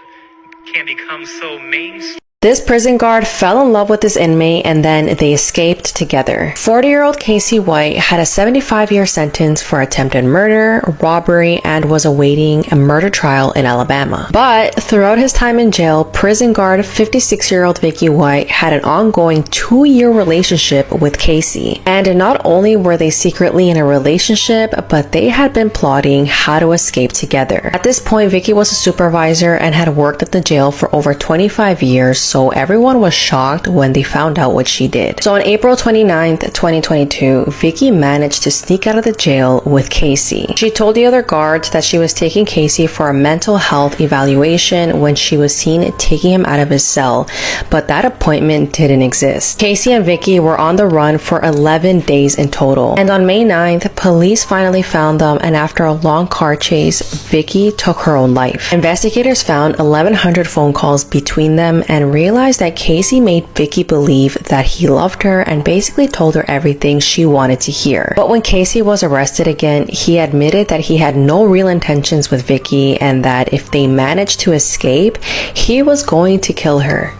Speaker 21: can become so mainstream.
Speaker 17: This prison guard fell in love with this inmate and then they escaped together. 40-year-old Casey White had a 75-year sentence for attempted murder, robbery, and was awaiting a murder trial in Alabama. But throughout his time in jail, prison guard 56-year-old Vicky White had an ongoing 2-year relationship with Casey. And not only were they secretly in a relationship, but they had been plotting how to escape together. At this point, Vicky was a supervisor and had worked at the jail for over 25 years, so everyone was shocked when they found out what she did. So on April 29th, 2022, Vicky managed to sneak out of the jail with Casey. She told the other guards that she was taking Casey for a mental health evaluation when she was seen taking him out of his cell, but that appointment didn't exist. Casey and Vicky were on the run for 11 days in total. And on May 9th, police finally found them, and after a long car chase, Vicky took her own life. Investigators found 1,100 phone calls between them and realized that Casey made Vicky believe that he loved her and basically told her everything she wanted to hear. But when Casey was arrested again, he admitted that he had no real intentions with Vicky and that if they managed to escape, he was going to kill her.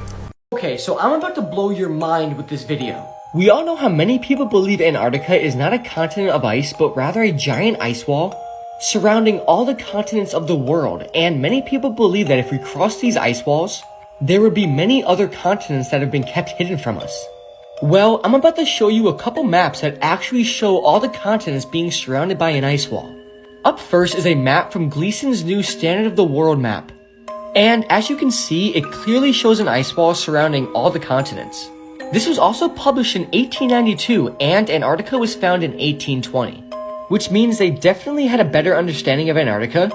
Speaker 6: Okay, so I'm about to blow your mind with this video. We all know how many people believe Antarctica is not a continent of ice, but rather a giant ice wall surrounding all the continents of the world, and many people believe that if we cross these ice walls, there would be many other continents that have been kept hidden from us. Well, I'm about to show you a couple maps that actually show all the continents being surrounded by an ice wall. Up first is a map from Gleason's new Standard of the World map. And as you can see, it clearly shows an ice wall surrounding all the continents. This was also published in 1892 and Antarctica was found in 1820, which means they definitely had a better understanding of Antarctica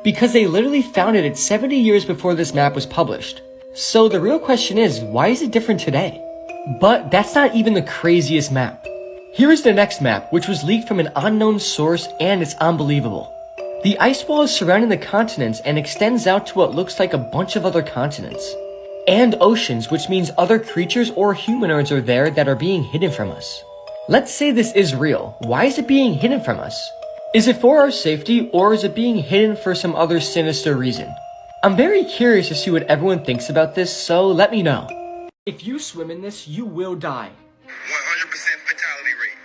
Speaker 6: because they literally founded it 70 years before this map was published. So the real question is, why is it different today? But that's not even the craziest map. Here is the next map, which was leaked from an unknown source and it's unbelievable. The ice wall is surrounding the continents and extends out to what looks like a bunch of other continents. And oceans, which means other creatures or humanoids are there that are being hidden from us. Let's say this is real. Why is it being hidden from us? Is it for our safety or is it being hidden for some other sinister reason? I'm very curious to see what everyone thinks about this, so let me know. If you swim in this, you will die.
Speaker 18: 100% fatality rate.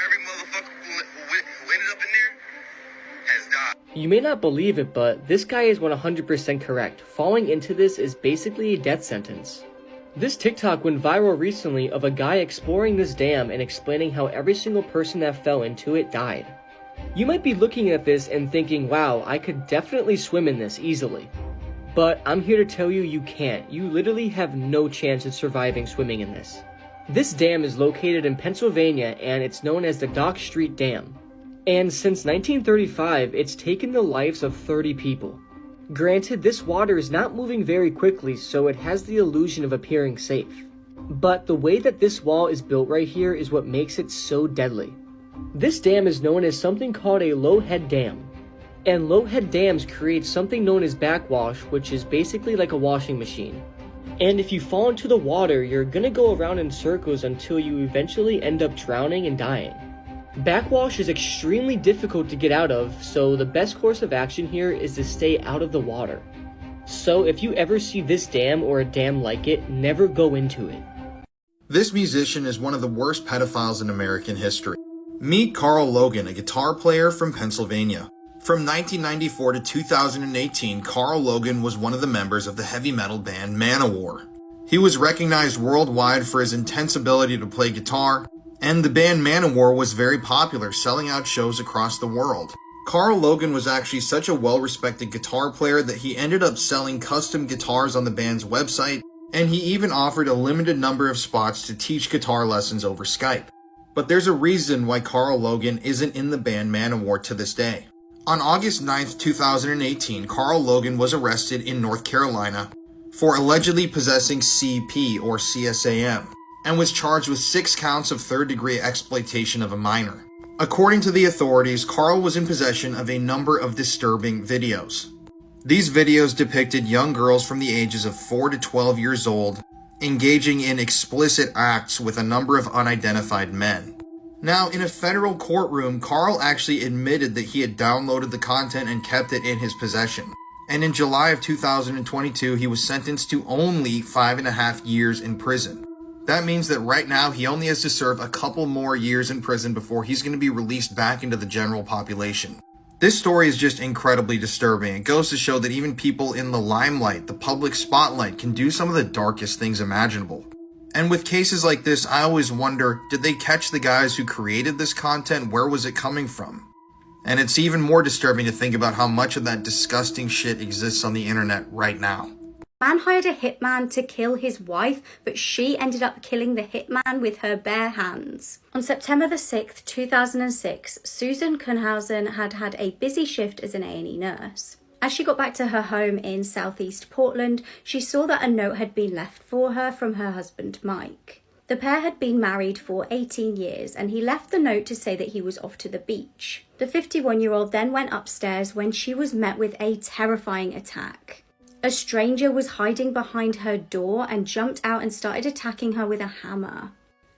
Speaker 18: Every motherfucker who ended up in there has died.
Speaker 6: You may not believe it, but this guy is 100% correct. Falling into this is basically a death sentence. This TikTok went viral recently of a guy exploring this dam and explaining how every single person that fell into it died. You might be looking at this and thinking, wow, I could definitely swim in this easily. But I'm here to tell you, you can't. You literally have no chance of surviving swimming in this. This dam is located in Pennsylvania and it's known as the Dock Street Dam. And since 1935, it's taken the lives of 30 people. Granted, this water is not moving very quickly, so it has the illusion of appearing safe. But the way that this wall is built right here is what makes it so deadly. This dam is known as something called a low-head dam. And low-head dams create something known as backwash, which is basically like a washing machine. And if you fall into the water, you're gonna go around in circles until you eventually end up drowning and dying. Backwash is extremely difficult to get out of, so the best course of action here is to stay out of the water. So if you ever see this dam or a dam like it, never go into it.
Speaker 4: This musician is one of the worst pedophiles in American history. Meet Carl Logan, a guitar player from Pennsylvania. From 1994 to 2018, Carl Logan was one of the members of the heavy metal band Manowar. He was recognized worldwide for his intense ability to play guitar, and the band Manowar was very popular, selling out shows across the world. Carl Logan was actually such a well-respected guitar player that he ended up selling custom guitars on the band's website, and he even offered a limited number of spots to teach guitar lessons over Skype. But there's a reason why Carl Logan isn't in the band Manowar to this day. On August 9th, 2018, Carl Logan was arrested in North Carolina for allegedly possessing CP or CSAM and was charged with 6 counts of third-degree exploitation of a minor. According to the authorities, Carl was in possession of a number of disturbing videos. These videos depicted young girls from the ages of 4 to 12 years old engaging in explicit acts with a number of unidentified men. Now, in a federal courtroom, Carl actually admitted that he had downloaded the content and kept it in his possession. And in July of 2022, he was sentenced to only 5.5 years in prison. That means that right now he only has to serve a couple more years in prison before he's going to be released back into the general population. This story is just incredibly disturbing. It goes to show that even people in the limelight, the public spotlight, can do some of the darkest things imaginable. And with cases like this, I always wonder, did they catch the guys who created this content? Where was it coming from? And it's even more disturbing to think about how much of that disgusting shit exists on the internet right now.
Speaker 5: Man hired a hitman to kill his wife, but she ended up killing the hitman with her bare hands. On September the 6th, 2006, Susan Kuhnhausen had had a busy shift as an A&E nurse. As she got back to her home in southeast Portland, she saw that a note had been left for her from her husband, Mike. The pair had been married for 18 years, and he left the note to say that he was off to the beach. The 51-year-old then went upstairs when she was met with a terrifying attack. A stranger was hiding behind her door and jumped out and started attacking her with a hammer.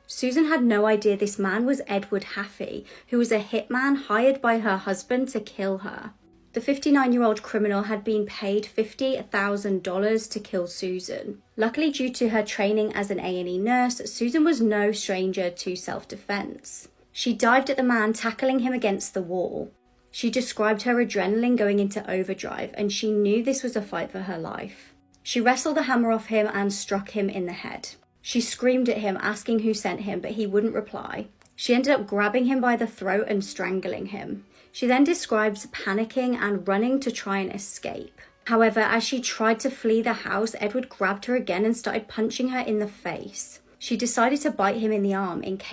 Speaker 5: Susan had no idea this man was Edward Haffey, who was a hitman hired by her husband to kill her. The 59-year-old criminal had been paid $50,000 to kill Susan. Luckily, due to her training as an A&E nurse, Susan was no stranger to self-defense. She dived at the man, tackling him against the wall. She described her adrenaline going into overdrive, and she knew this was a fight for her life. She wrestled the hammer off him and struck him in the head. She screamed at him, asking who sent him, but he wouldn't reply. She ended up grabbing him by the throat and strangling him. She then describes panicking and running to try and escape. However, as she tried to flee the house, Edward grabbed her again and started punching her in the face. She decided to bite him in the arm in case